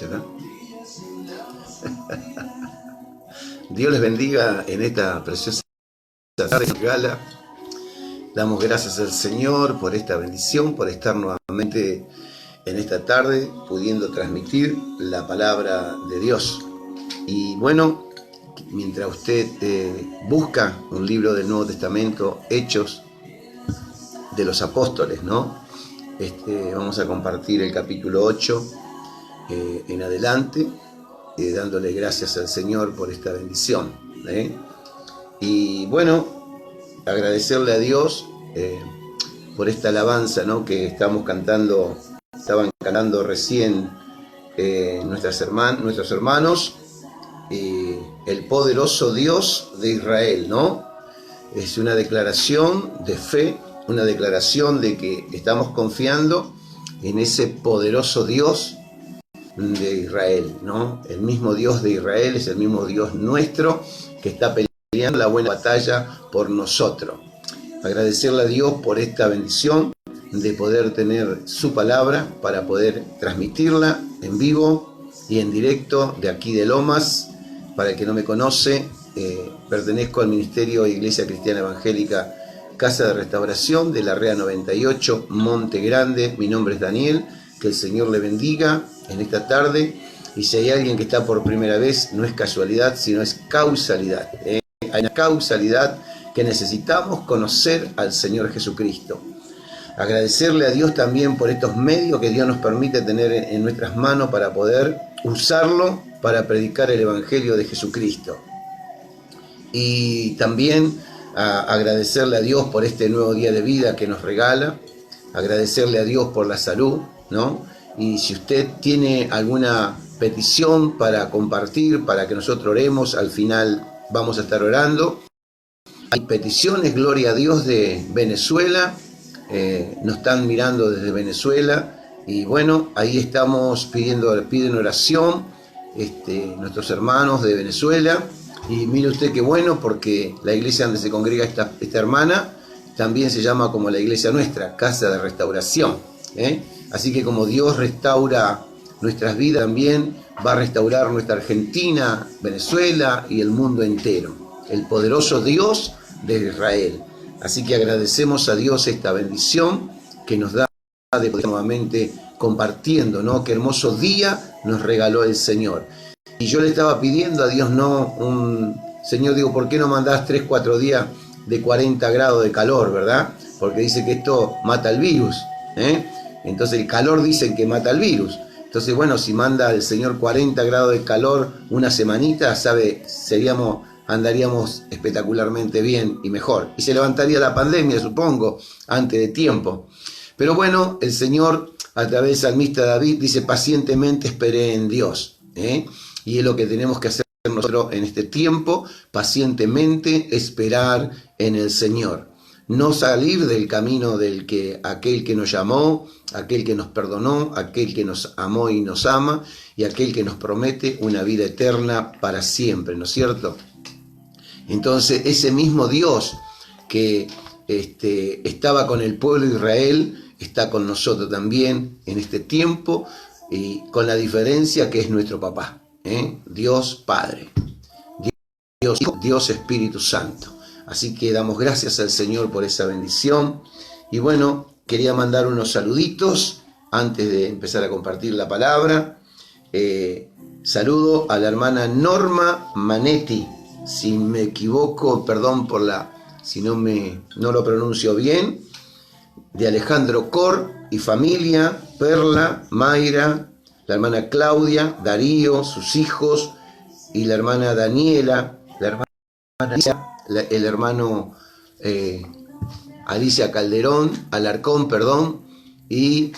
escuchará. Dios les bendiga en esta preciosa tarde de gala. Damos gracias al Señor por esta bendición, por estar nuevamente en esta tarde pudiendo transmitir la palabra de Dios. Y bueno, mientras usted busca un libro del Nuevo Testamento, Hechos de los Apóstoles, ¿no? Vamos a compartir el capítulo 8 en adelante, dándole gracias al Señor por esta bendición. Y bueno, agradecerle a Dios por esta alabanza, ¿no? Que estaban cantando recién nuestros hermanos, el poderoso Dios de Israel, ¿no? Es una declaración de fe, una declaración de que estamos confiando en ese poderoso Dios de Israel, ¿no? El mismo Dios de Israel es el mismo Dios nuestro que está peleando la buena batalla por nosotros. Agradecerle a Dios por esta bendición de poder tener su palabra para poder transmitirla en vivo y en directo de aquí de Lomas. Para el que no me conoce, pertenezco al Ministerio Iglesia Cristiana Evangélica Casa de Restauración de la REA 98, Monte Grande. Mi nombre es Daniel, que el Señor le bendiga en esta tarde. Y si hay alguien que está por primera vez, no es casualidad, sino es causalidad. Hay una causalidad que necesitamos conocer al Señor Jesucristo. Agradecerle a Dios también por estos medios que Dios nos permite tener en nuestras manos para poder usarlo para predicar el Evangelio de Jesucristo. Y también agradecerle a Dios por este nuevo día de vida que nos regala, agradecerle a Dios por la salud, ¿no? Y si usted tiene alguna petición para compartir, para que nosotros oremos, al final vamos a estar orando. Hay peticiones, gloria a Dios, de Venezuela, nos están mirando desde Venezuela, y bueno, ahí estamos piden oración, nuestros hermanos de Venezuela. Y mire usted qué bueno, porque la iglesia donde se congrega esta hermana también se llama como la iglesia nuestra, Casa de Restauración. Así que como Dios restaura nuestras vidas, también va a restaurar nuestra Argentina, Venezuela y el mundo entero. El poderoso Dios de Israel. Así que agradecemos a Dios esta bendición que nos da de poder nuevamente compartiendo, ¿no? Qué hermoso día nos regaló el Señor. Y yo le estaba pidiendo a Dios, Señor, digo, ¿por qué no mandás 3-4 días de 40 grados de calor, verdad? Porque dice que esto mata el virus, Entonces el calor dicen que mata el virus. Entonces, bueno, si manda el Señor 40 grados de calor una semanita, andaríamos espectacularmente bien y mejor. Y se levantaría la pandemia, supongo, antes de tiempo. Pero bueno, el Señor, a través del salmista David, dice, pacientemente esperé en Dios, Y es lo que tenemos que hacer nosotros en este tiempo, pacientemente esperar en el Señor. No salir del camino aquel que nos llamó, aquel que nos perdonó, aquel que nos amó y nos ama, y aquel que nos promete una vida eterna para siempre, ¿no es cierto? Entonces, ese mismo Dios que estaba con el pueblo de Israel, está con nosotros también en este tiempo, y con la diferencia que es nuestro papá, Dios Padre, Dios Hijo, Dios Espíritu Santo. Así que damos gracias al Señor por esa bendición. Y bueno, quería mandar unos saluditos antes de empezar a compartir la palabra. Saludo a la hermana Norma Manetti. Si me equivoco, perdón si no lo pronuncio bien. De Alejandro Cor y familia, Perla, Mayra, la hermana Claudia, Darío, sus hijos, y la hermana Daniela, la hermana Alicia, el hermano Alicia Alarcón, y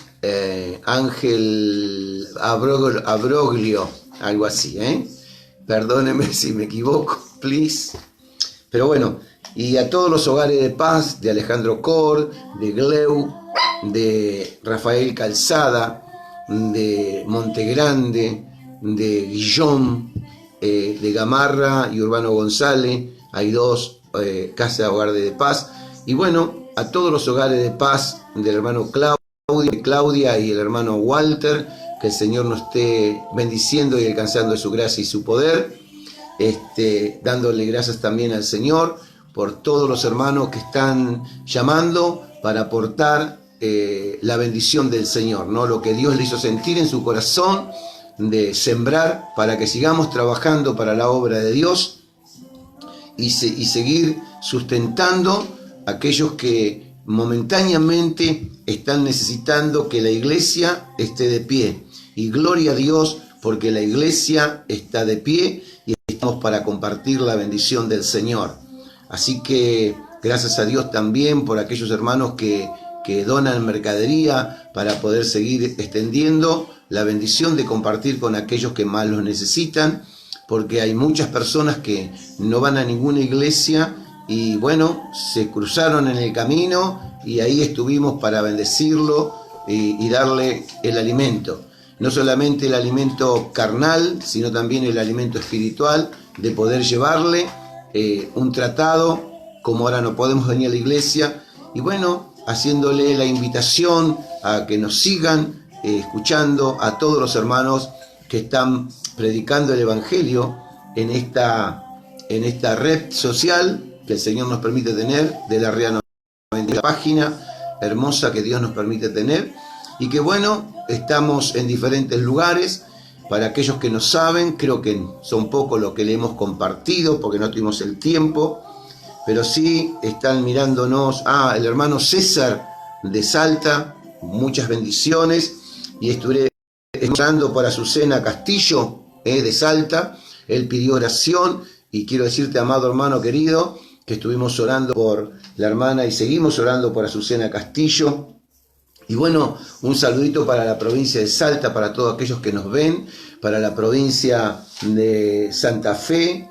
Ángel Abroglio, algo así, Perdónenme si me equivoco, please. Pero bueno, y a todos los hogares de paz de Alejandro Cor, de Gleu, de Rafael Calzada, de Monte Grande, de Guillón, de Gamarra y Urbano González. Hay 2 casas de hogar de paz. Y bueno, a todos los hogares de paz del hermano Claudia y el hermano Walter, que que el Señor nos esté bendiciendo y alcanzando de su gracia y su poder. Dándole gracias también al Señor por todos los hermanos que están llamando para aportar la bendición del Señor, ¿no? Lo que Dios le hizo sentir en su corazón de sembrar para que sigamos trabajando para la obra de Dios y seguir sustentando a aquellos que momentáneamente están necesitando que la iglesia esté de pie. Y gloria a Dios porque la iglesia está de pie y estamos para compartir la bendición del Señor. Así que gracias a Dios también por aquellos hermanos que donan mercadería para poder seguir extendiendo la bendición de compartir con aquellos que más lo necesitan, porque hay muchas personas que no van a ninguna iglesia y bueno, se cruzaron en el camino y ahí estuvimos para bendecirlo y darle el alimento. No solamente el alimento carnal, sino también el alimento espiritual, de poder llevarle un tratado, como ahora no podemos venir a la iglesia, y bueno, haciéndole la invitación a que nos sigan escuchando a todos los hermanos que están predicando el Evangelio en esta red social que el Señor nos permite tener, de la REA 90, la página hermosa que Dios nos permite tener, y que bueno, estamos en diferentes lugares. Para aquellos que no saben, creo que son pocos los que le hemos compartido porque no tuvimos el tiempo, pero sí están mirándonos. El hermano César de Salta, muchas bendiciones, y estuve orando por Azucena Castillo de Salta. Él pidió oración y quiero decirte, amado hermano querido, que estuvimos orando por la hermana y seguimos orando por Azucena Castillo. Y bueno, un saludito para la provincia de Salta, para todos aquellos que nos ven, para la provincia de Santa Fe,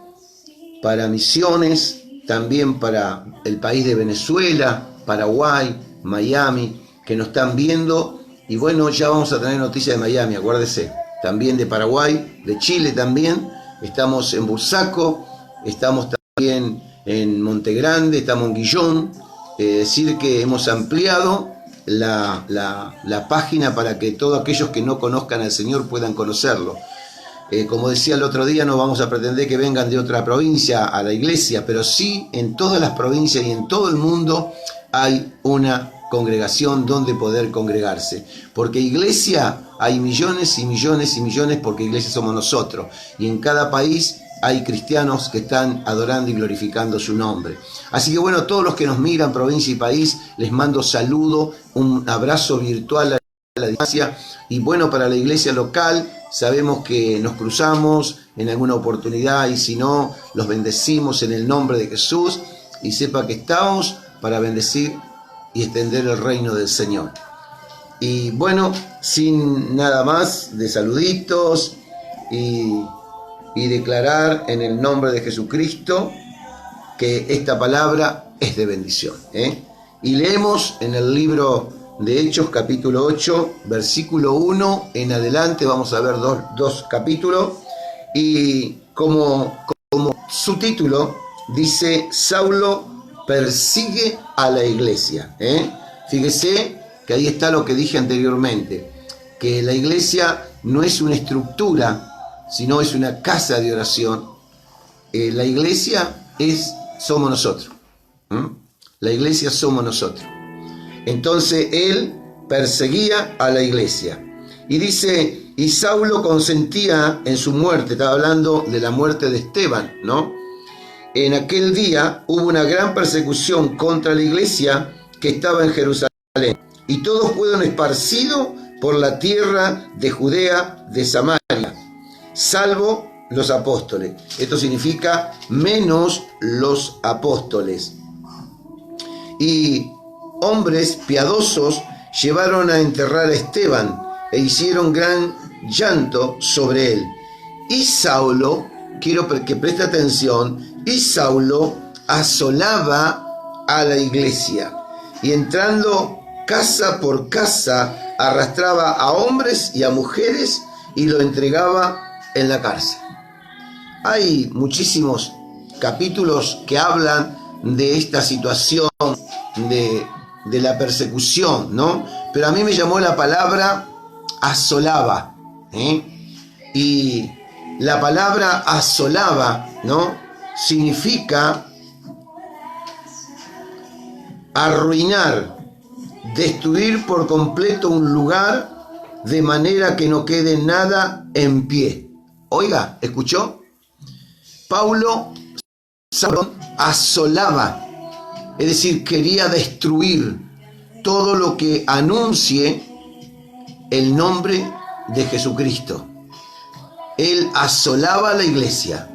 para Misiones, también para el país de Venezuela, Paraguay, Miami, que nos están viendo. Y bueno, ya vamos a tener noticias de Miami, acuérdese, también de Paraguay, de Chile también. Estamos en Bursaco, estamos también en Monte Grande, estamos en Guillón. Decir que hemos ampliado la página para que todos aquellos que no conozcan al Señor puedan conocerlo. Como decía el otro día, no vamos a pretender que vengan de otra provincia a la iglesia, pero sí en todas las provincias y en todo el mundo hay una congregación donde poder congregarse, porque iglesia hay millones y millones y millones, porque iglesia somos nosotros, y en cada país hay cristianos que están adorando y glorificando su nombre. Así que bueno, todos los que nos miran, provincia y país, les mando saludo, un abrazo virtual a la distancia. Y bueno, para la iglesia local, sabemos que nos cruzamos en alguna oportunidad, y si no, los bendecimos en el nombre de Jesús, y sepa que estamos para bendecir y extender el reino del Señor. Y bueno, sin nada más de saluditos y declarar en el nombre de Jesucristo que esta palabra es de bendición. Y leemos en el libro de Hechos, capítulo 8, versículo 1 en adelante. Vamos a ver dos capítulos, y como subtítulo dice: Saulo persigue a la iglesia. Fíjese que ahí está lo que dije anteriormente, que la iglesia no es una estructura, sino es una casa de oración. La iglesia somos nosotros. La iglesia somos nosotros. Entonces él perseguía a la iglesia. Y dice, y Saulo consentía en su muerte. Estaba hablando de la muerte de Esteban, ¿no? En aquel día hubo una gran persecución contra la iglesia que estaba en Jerusalén. Y todos fueron esparcidos por la tierra de Judea, de Samaria, salvo los apóstoles. Esto significa menos los apóstoles. Y hombres piadosos llevaron a enterrar a Esteban e hicieron gran llanto sobre él. Y Saulo, quiero que preste atención, y Saulo asolaba a la iglesia, y entrando casa por casa arrastraba a hombres y a mujeres y lo entregaba en la cárcel. Hay muchísimos capítulos que hablan de esta situación de la persecución, ¿no? Pero a mí me llamó la palabra asolaba. Y la palabra asolaba, ¿no? Significa arruinar, destruir por completo un lugar de manera que no quede nada en pie. Oiga, ¿escuchó? Saulo asolaba, es decir, quería destruir todo lo que anuncie el nombre de Jesucristo. Él asolaba la iglesia,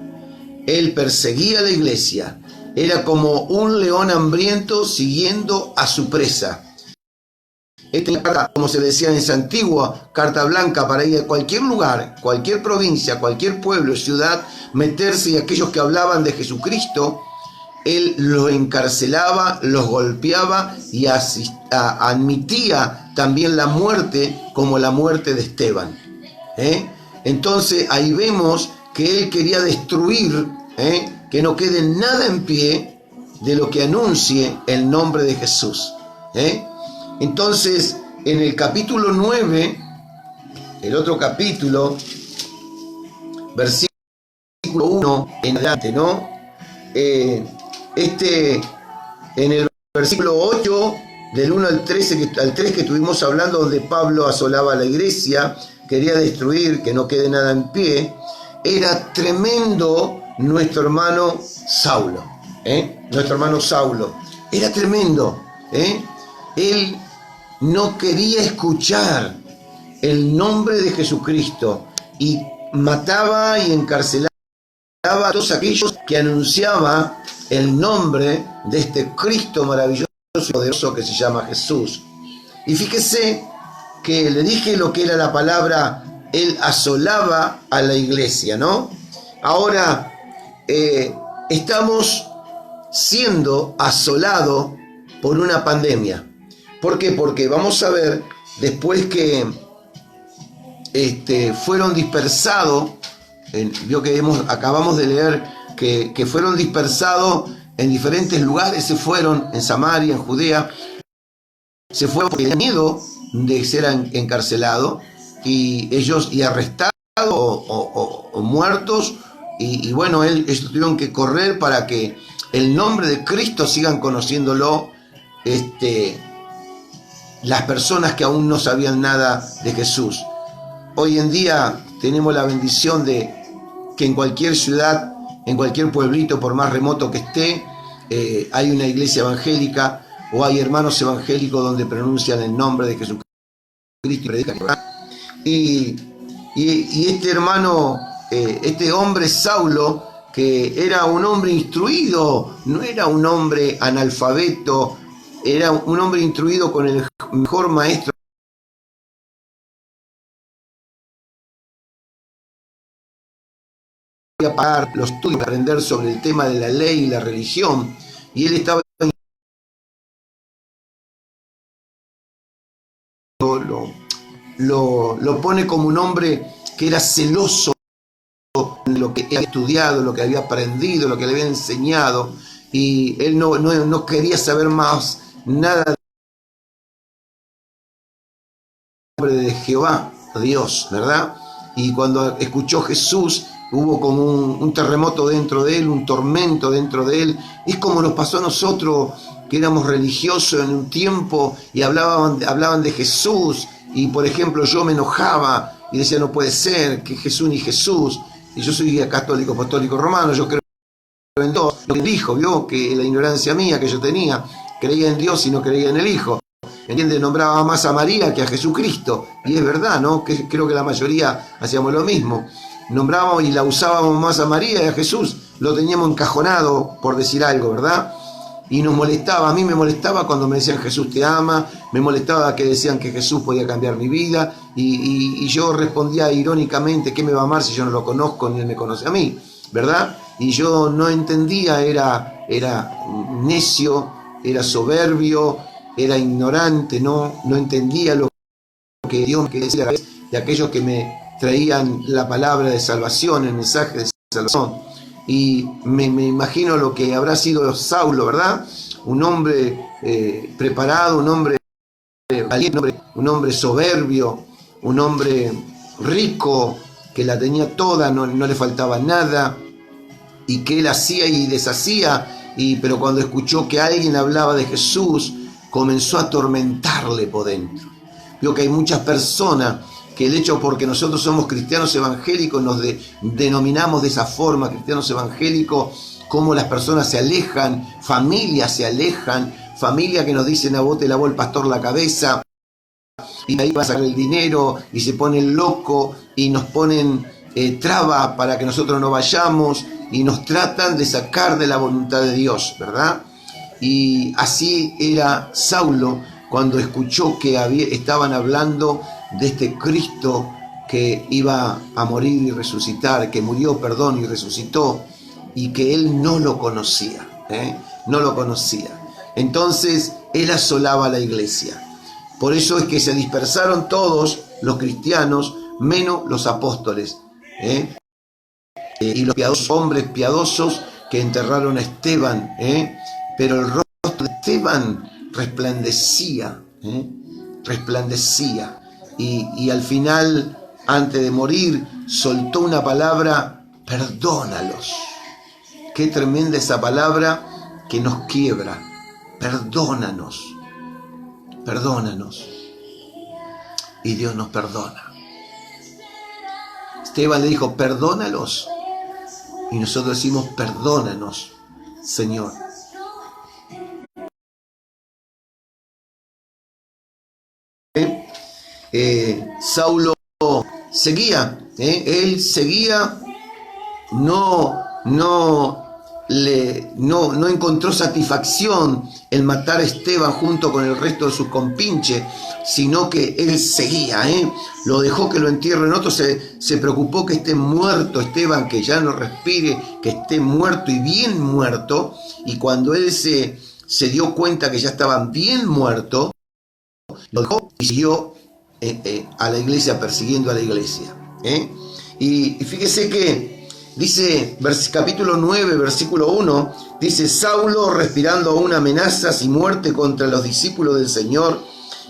él perseguía la iglesia, era como un león hambriento siguiendo a su presa. Esta carta, como se decía en esa antigua carta blanca, para ir a cualquier lugar, cualquier provincia, cualquier pueblo, ciudad, meterse, y aquellos que hablaban de Jesucristo, él los encarcelaba, los golpeaba y admitía también la muerte, como la muerte de Esteban. Entonces ahí vemos que él quería destruir, que no quede nada en pie de lo que anuncie el nombre de Jesús. Entonces, en el capítulo 9, el otro capítulo, versículo 1 en adelante, ¿no? En el versículo 8, del 1 al 13, al 3 que estuvimos hablando, donde Pablo asolaba la iglesia, quería destruir, que no quede nada en pie, era tremendo nuestro hermano Saulo, nuestro hermano Saulo, era tremendo, él no quería escuchar el nombre de Jesucristo y mataba y encarcelaba a todos aquellos que anunciaban el nombre de este Cristo maravilloso y poderoso que se llama Jesús. Y fíjese que le dije lo que era la palabra, él asolaba a la iglesia, ¿no? Ahora estamos siendo asolados por una pandemia. ¿Por qué? Porque vamos a ver, después que fueron dispersados, vio que acabamos de leer que fueron dispersados en diferentes lugares, se fueron en Samaria, en Judea, se fueron porque tenían miedo de ser encarcelados y ellos y arrestados o muertos, y bueno, ellos tuvieron que correr para que el nombre de Cristo sigan conociéndolo, las personas que aún no sabían nada de Jesús. Hoy en día tenemos la bendición de que en cualquier ciudad, en cualquier pueblito, por más remoto que esté, hay una iglesia evangélica o hay hermanos evangélicos donde pronuncian el nombre de Jesucristo y predican. Y este hermano, este hombre Saulo, que era un hombre instruido, no era un hombre analfabeto, era un hombre instruido con el mejor maestro a pagar los estudios para aprender sobre el tema de la ley y la religión, y él estaba lo pone como un hombre que era celoso de lo que había estudiado, lo que había aprendido, lo que le había enseñado, y él no quería saber más nada de Jehová, Dios, ¿verdad? Y cuando escuchó Jesús, hubo como un terremoto dentro de él, un tormento dentro de él. Es como nos pasó a nosotros, que éramos religiosos en un tiempo y hablaban de Jesús, y por ejemplo yo me enojaba y decía, no puede ser que Jesús ni Jesús, y yo soy católico, apostólico romano, yo creo en Dios. Lo que dijo, vio, que la ignorancia mía que yo tenía, creía en Dios y no creía en el Hijo. ¿Entiendes? Nombraba más a María que a Jesucristo, y es verdad, ¿no? Que creo que la mayoría hacíamos lo mismo. Nombrábamos y la usábamos más a María y a Jesús, lo teníamos encajonado, por decir algo, ¿verdad? Y nos molestaba, a mí me molestaba cuando me decían Jesús te ama, me molestaba que decían que Jesús podía cambiar mi vida, y yo respondía irónicamente, ¿qué me va a amar si yo no lo conozco ni él me conoce a mí? ¿Verdad? Y yo no entendía, era necio, era soberbio, era ignorante, no entendía lo que Dios me quería decir de aquellos que me traían la palabra de salvación, el mensaje de salvación. Y me imagino lo que habrá sido Saulo, ¿verdad? Un hombre preparado, un hombre valiente, un hombre soberbio, un hombre rico, que la tenía toda, no le faltaba nada, y que él hacía y deshacía, pero cuando escuchó que alguien hablaba de Jesús, comenzó a atormentarle por dentro. Veo que hay muchas personas que el hecho porque nosotros somos cristianos evangélicos, nos denominamos de esa forma, cristianos evangélicos, como las personas se alejan, familias se alejan, familias que nos dicen: a vos te lavó el pastor la cabeza, y ahí va a sacar el dinero, y se ponen loco, y nos ponen trabas para que nosotros no vayamos, y nos tratan de sacar de la voluntad de Dios, ¿verdad? Y así era Saulo cuando escuchó que estaban hablando de este Cristo que iba a morir y resucitar, que murió, y resucitó, y que él no lo conocía, no lo conocía. Entonces él asolaba a la iglesia. Por eso es que se dispersaron todos los cristianos, menos los apóstoles, y los hombres piadosos que enterraron a Esteban, pero el rostro de Esteban resplandecía, resplandecía, y al final, antes de morir, soltó una palabra: perdónalos. Qué tremenda esa palabra que nos quiebra. Perdónanos, perdónanos. Y Dios nos perdona. Esteban le dijo: perdónalos. Y nosotros decimos: perdónanos, Señor. Saulo seguía, él seguía, no encontró satisfacción en matar a Esteban junto con el resto de sus compinches, sino que él seguía, lo dejó que lo entierren otros, se preocupó que esté muerto Esteban, que ya no respire, que esté muerto y bien muerto, y cuando él se dio cuenta que ya estaban bien muertos, lo dejó y siguió a la iglesia, persiguiendo a la iglesia. Y fíjese que dice, capítulo 9, versículo 1, dice: Saulo, respirando aún amenazas y muerte contra los discípulos del Señor,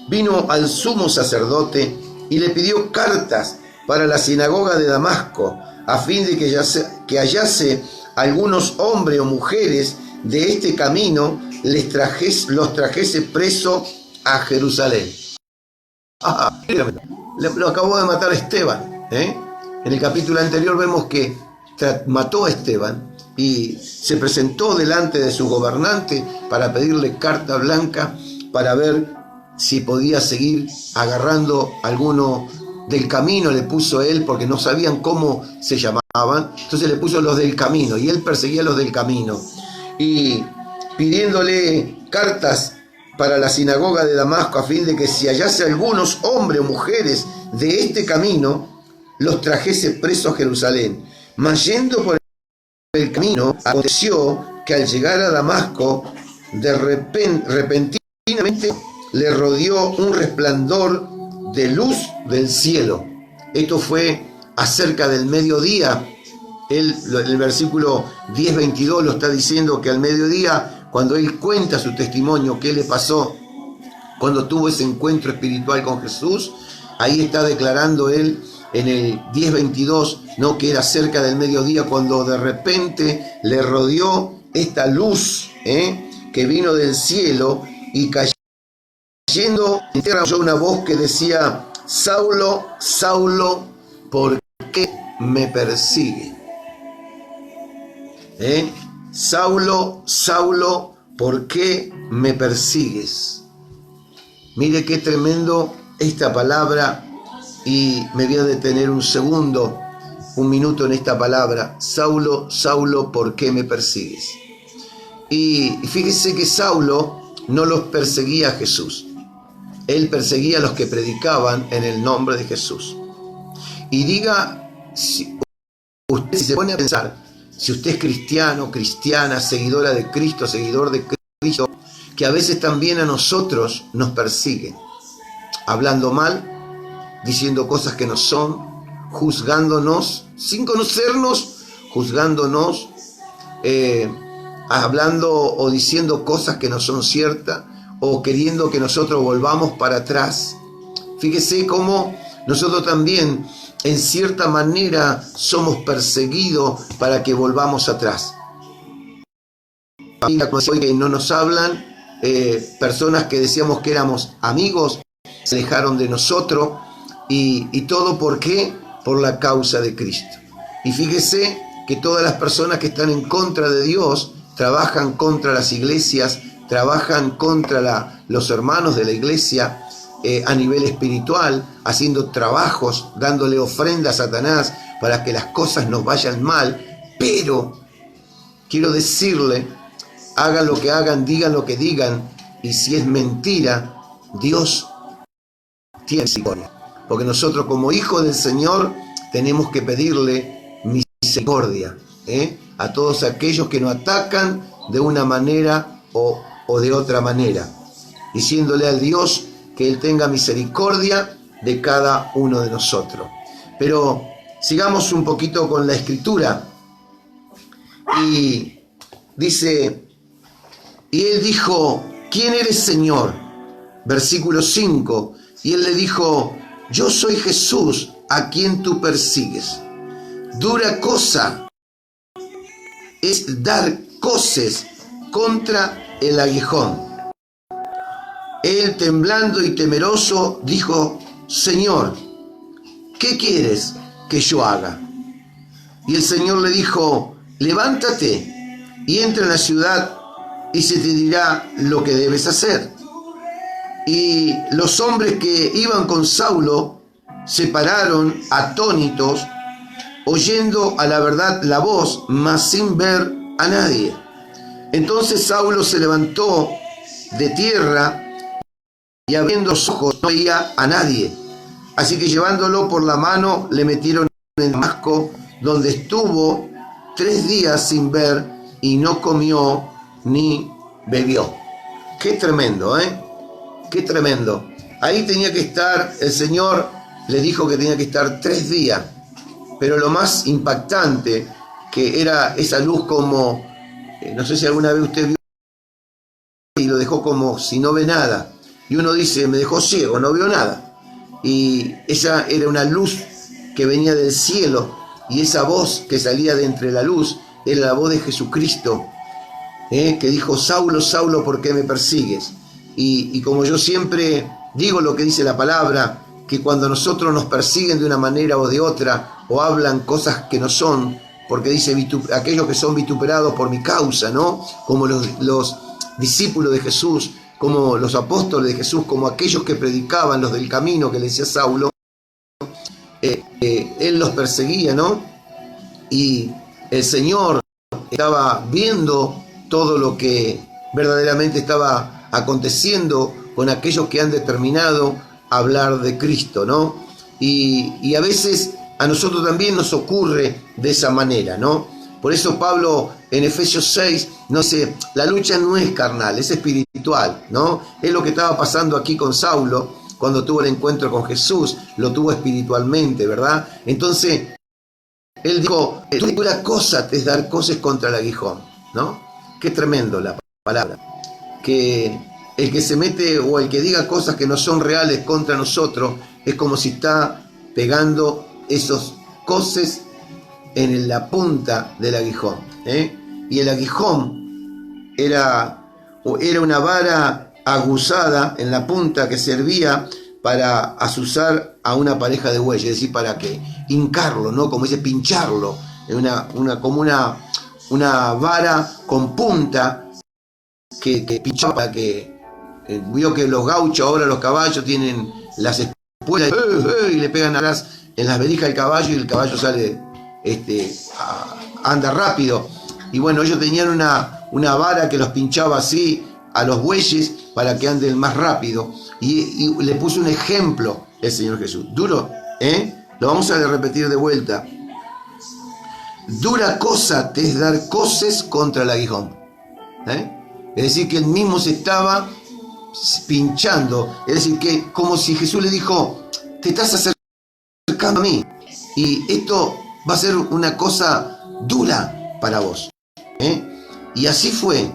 vino al sumo sacerdote y le pidió cartas para la sinagoga de Damasco, a fin de que hallase algunos hombres o mujeres de este camino, los trajese preso a Jerusalén. Lo acabó de matar a Esteban. En el capítulo anterior vemos que mató a Esteban y se presentó delante de su gobernante para pedirle carta blanca para ver si podía seguir agarrando alguno del camino. Le puso él, porque no sabían cómo se llamaban, entonces le puso los del camino, y él perseguía a los del camino, y pidiéndole cartas para la sinagoga de Damasco, a fin de que si hallase algunos hombres o mujeres de este camino, los trajese presos a Jerusalén. Mas yendo por el camino, aconteció que al llegar a Damasco, repentinamente le rodeó un resplandor de luz del cielo. Esto fue acerca del mediodía. El versículo 10:22 lo está diciendo, que al mediodía, cuando él cuenta su testimonio, qué le pasó cuando tuvo ese encuentro espiritual con Jesús, ahí está declarando él en el 10:22, ¿no?, que era cerca del mediodía cuando de repente le rodeó esta luz, que vino del cielo, y cayendo en tierra oyó una voz que decía: Saulo, Saulo, ¿por qué me persigue? Saulo, Saulo, ¿por qué me persigues? Mire qué tremendo esta palabra, y me voy a detener un minuto en esta palabra. Saulo, Saulo, ¿por qué me persigues? Y fíjese que Saulo no los perseguía a Jesús. Él perseguía a los que predicaban en el nombre de Jesús. Y diga, si se pone a pensar, si usted es cristiano, cristiana, seguidora de Cristo, seguidor de Cristo, que a veces también a nosotros nos persiguen, hablando mal, diciendo cosas que no son, juzgándonos, sin conocernos, juzgándonos, hablando o diciendo cosas que no son ciertas, o queriendo que nosotros volvamos para atrás. Fíjese cómo nosotros también en cierta manera somos perseguidos para que volvamos atrás. Hoy que no nos hablan, personas que decíamos que éramos amigos, se alejaron de nosotros y todo ¿por qué? Por la causa de Cristo. Y fíjese que todas las personas que están en contra de Dios trabajan contra las iglesias, trabajan contra los hermanos de la iglesia a nivel espiritual, haciendo trabajos, dándole ofrenda a Satanás para que las cosas nos vayan mal. Pero quiero decirle, hagan lo que hagan, digan lo que digan, y si es mentira, Dios tiene misericordia. Porque nosotros como hijos del Señor tenemos que pedirle misericordia a todos aquellos que nos atacan de una manera o de otra manera, diciéndole al Dios que Él tenga misericordia de cada uno de nosotros. Pero sigamos un poquito con la escritura. Y dice, y Él dijo, ¿quién eres, Señor? Versículo 5, y Él le dijo, yo soy Jesús, a quien tú persigues. Dura cosa es dar coces contra el aguijón. Él, temblando y temeroso, dijo, Señor, ¿qué quieres que yo haga? Y el Señor le dijo, levántate y entra en la ciudad y se te dirá lo que debes hacer. Y los hombres que iban con Saulo se pararon atónitos, oyendo a la verdad la voz, mas sin ver a nadie. Entonces Saulo se levantó de tierra y abriendo los ojos no veía a nadie. Así que llevándolo por la mano le metieron en Damasco, donde estuvo 3 días sin ver y no comió ni bebió. Qué tremendo, qué tremendo. Ahí tenía que estar, el Señor le dijo que tenía que estar 3 días, pero lo más impactante que era esa luz como, no sé si alguna vez usted vio y lo dejó como si no ve nada, y uno dice, me dejó ciego, no veo nada, y esa era una luz que venía del cielo, y esa voz que salía de entre la luz era la voz de Jesucristo, que dijo, Saulo, Saulo, ¿por qué me persigues? Y como yo siempre digo lo que dice la palabra, que cuando nosotros nos persiguen de una manera o de otra, o hablan cosas que no son, porque dice, aquellos que son vituperados por mi causa, ¿no? Como los discípulos de Jesús, como los apóstoles de Jesús, como aquellos que predicaban, los del camino, que le decía Saulo, él los perseguía, ¿no? Y el Señor estaba viendo todo lo que verdaderamente estaba aconteciendo con aquellos que han determinado hablar de Cristo, ¿no? Y a veces a nosotros también nos ocurre de esa manera, ¿no? Por eso Pablo en Efesios 6 nos dice, la lucha no es carnal, es espiritual, ¿no? Es lo que estaba pasando aquí con Saulo cuando tuvo el encuentro con Jesús, lo tuvo espiritualmente, ¿verdad? Entonces, él dijo, dura cosa es dar coces contra el aguijón, ¿no? Qué tremendo la palabra. Que el que se mete o el que diga cosas que no son reales contra nosotros es como si está pegando esos coces en la punta del aguijón, y el aguijón era una vara aguzada en la punta que servía para azuzar a una pareja de bueyes, es decir, para que hincarlo, ¿no? Como dice, pincharlo, como una vara con punta que pinchaba para que vio que los gauchos ahora, los caballos tienen las espuelas y le pegan atrás en las verijas del caballo y el caballo sale, anda rápido. Y bueno, ellos tenían una vara que los pinchaba así a los bueyes para que anden más rápido. Y le puso un ejemplo el Señor Jesús. Duro, lo vamos a repetir de vuelta. Dura cosa te es dar coces contra el aguijón. Es decir, que él mismo se estaba pinchando. Es decir, que como si Jesús le dijo, te estás acercando a mí. Y esto va a ser una cosa dura para vos. Y así fue.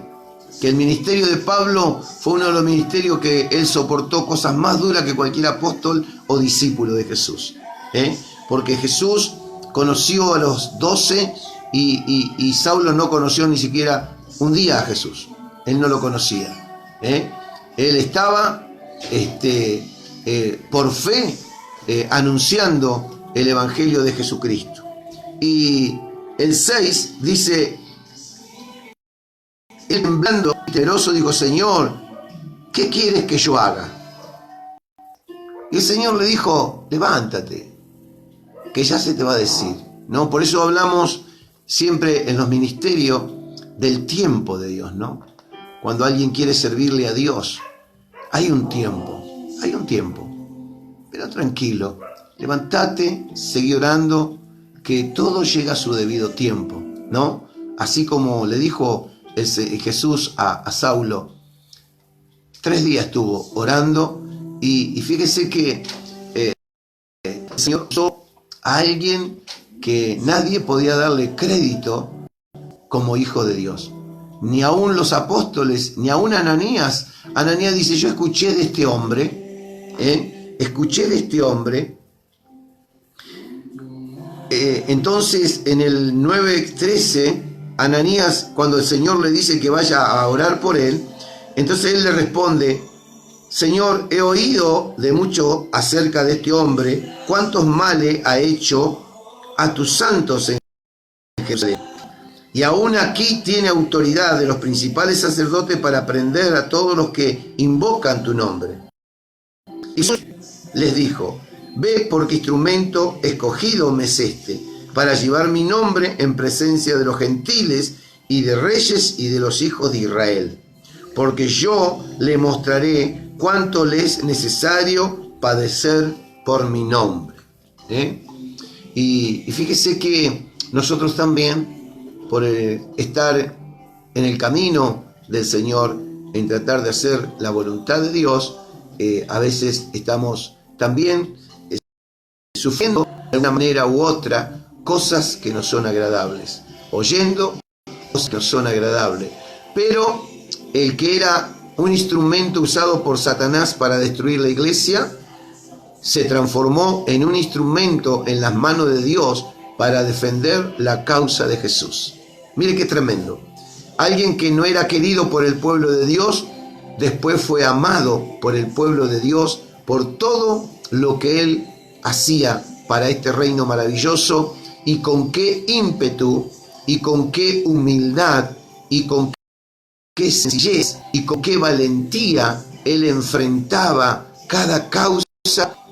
que el ministerio de Pablo fue uno de los ministerios que él soportó cosas más duras que cualquier apóstol o discípulo de Jesús. Porque Jesús conoció a los 12 y Saulo no conoció ni siquiera un día a Jesús. Él no lo conocía. Él estaba por fe anunciando el evangelio de Jesucristo. Y el 6 dice, él temblando, temeroso, dijo: Señor, ¿qué quieres que yo haga? Y el Señor le dijo: levántate, que ya se te va a decir, ¿no? Por eso hablamos siempre en los ministerios del tiempo de Dios, ¿no? Cuando alguien quiere servirle a Dios, hay un tiempo, pero tranquilo, levántate, seguí orando, que todo llega a su debido tiempo, ¿no? Así como le dijo Jesús a Saulo, 3 días estuvo orando y fíjese que el Señor usó a alguien que nadie podía darle crédito como hijo de Dios. Ni aún los apóstoles, ni aún Ananías. Ananías dice: yo escuché de este hombre, entonces en el 9:13, Ananías, cuando el Señor le dice que vaya a orar por él, entonces él le responde: Señor, he oído de mucho acerca de este hombre, cuántos males ha hecho a tus santos en Jerusalén. Y aún aquí tiene autoridad de los principales sacerdotes para prender a todos los que invocan tu nombre. Y Jesús les dijo: ve, porque instrumento escogido me es este, para llevar mi nombre en presencia de los gentiles y de reyes y de los hijos de Israel. Porque yo le mostraré cuánto le es necesario padecer por mi nombre. Y fíjese que nosotros también, por estar en el camino del Señor, en tratar de hacer la voluntad de Dios, a veces estamos también sufriendo de una manera u otra cosas que no son agradables, oyendo cosas que no son agradables. Pero el que era un instrumento usado por Satanás para destruir la iglesia, se transformó en un instrumento en las manos de Dios para defender la causa de Jesús. Mire qué tremendo. Alguien que no era querido por el pueblo de Dios, después fue amado por el pueblo de Dios por todo lo que él hacía para este reino maravilloso, y con qué ímpetu, y con qué humildad, y con qué sencillez, y con qué valentía él enfrentaba cada causa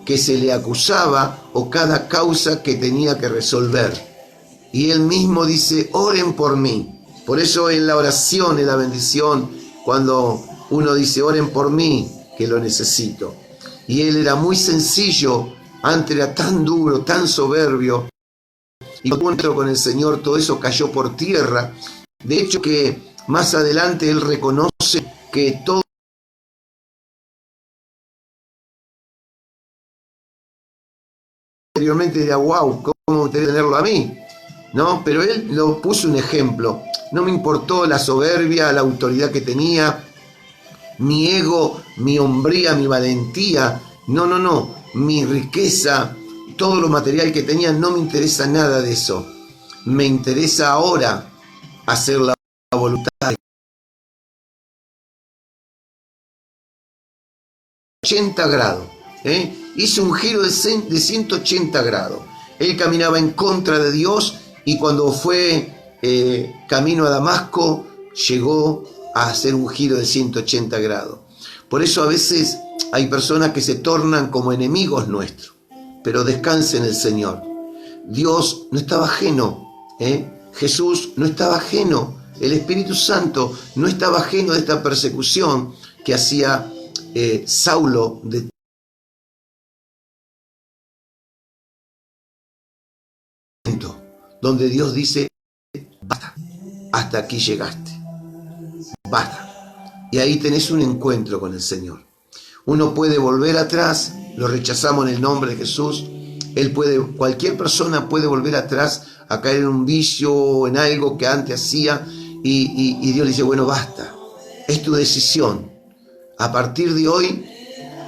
que se le acusaba o cada causa que tenía que resolver. Y él mismo dice: oren por mí. Por eso en la oración, en la bendición, cuando uno dice: oren por mí, que lo necesito. Y él era muy sencillo, antes era tan duro, tan soberbio, y cuando con el Señor todo eso cayó por tierra. De hecho que más adelante él reconoce que todo anteriormente era: wow, ¿cómo me gustaría tenerlo a mí? ¿No? Pero él lo puso un ejemplo. No me importó la soberbia, la autoridad que tenía, mi ego, mi hombría, mi valentía. No. Mi riqueza, todo lo material que tenía, no me interesa nada de eso. Me interesa ahora hacer la voluntad de 80 grados. Hizo un giro de 180 grados. Él caminaba en contra de Dios, y cuando fue camino a Damasco, llegó a hacer un giro de 180 grados. Por eso a veces hay personas que se tornan como enemigos nuestros, pero descanse en el Señor. Dios no estaba ajeno, Jesús no estaba ajeno, el Espíritu Santo no estaba ajeno de esta persecución que hacía Saulo, donde Dios dice: basta, hasta aquí llegaste, basta. Y ahí tenés un encuentro con el Señor. Uno puede volver atrás, lo rechazamos en el nombre de Jesús. Cualquier persona puede volver atrás a caer en un vicio o en algo que antes hacía, y Dios le dice: bueno, basta, es tu decisión. A partir de hoy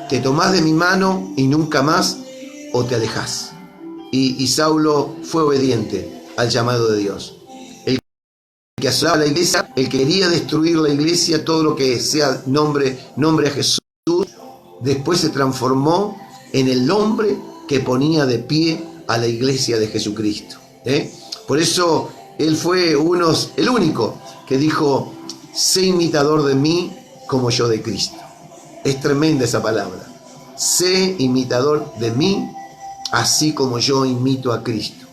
te tomás de mi mano y nunca más, o te alejás. Y Saulo fue obediente al llamado de Dios. El que asolaba la iglesia, el que quería destruir la iglesia, todo lo que sea nombre a Jesús, después se transformó en el hombre que ponía de pie a la iglesia de Jesucristo. Por eso él fue el único que dijo: sé imitador de mí como yo de Cristo. Es tremenda esa palabra. Sé imitador de mí así como yo imito a Cristo.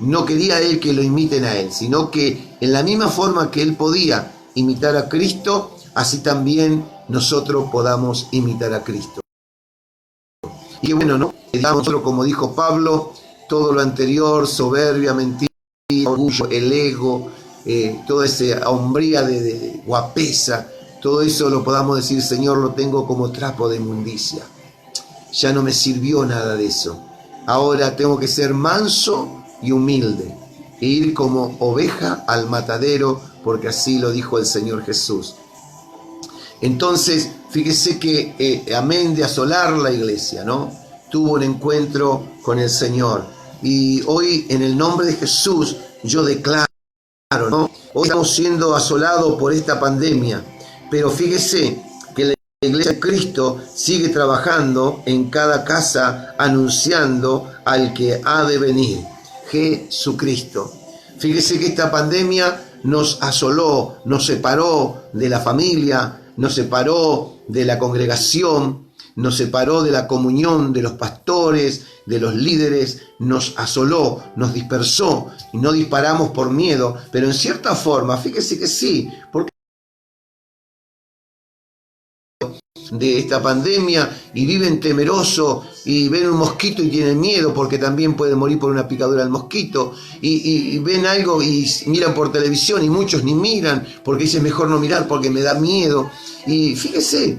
No quería él que lo imiten a él, sino que en la misma forma que él podía imitar a Cristo, así también nosotros podamos imitar a Cristo. Y qué bueno, ¿no? Nosotros, como dijo Pablo, todo lo anterior, soberbia, mentira, orgullo, el ego, toda esa hombría de guapesa, todo eso lo podamos decir: Señor, lo tengo como trapo de inmundicia. Ya no me sirvió nada de eso. Ahora tengo que ser manso y humilde, e ir como oveja al matadero, porque así lo dijo el Señor Jesús. Entonces, fíjese que amén de asolar la iglesia, ¿no? Tuvo un encuentro con el Señor. Y hoy, en el nombre de Jesús, yo declaro, ¿no? Hoy estamos siendo asolados por esta pandemia, pero fíjese que la iglesia de Cristo sigue trabajando en cada casa, anunciando al que ha de venir, Jesucristo. Fíjese que esta pandemia nos asoló, nos separó de la familia, nos separó de la congregación, nos separó de la comunión de los pastores, de los líderes, nos asoló, nos dispersó, y no disparamos por miedo, pero en cierta forma, fíjese que sí, porque de esta pandemia y viven temerosos y ven un mosquito y tienen miedo porque también pueden morir por una picadura del mosquito, y ven algo y miran por televisión, y muchos ni miran porque dicen: mejor no mirar porque me da miedo. Y fíjese,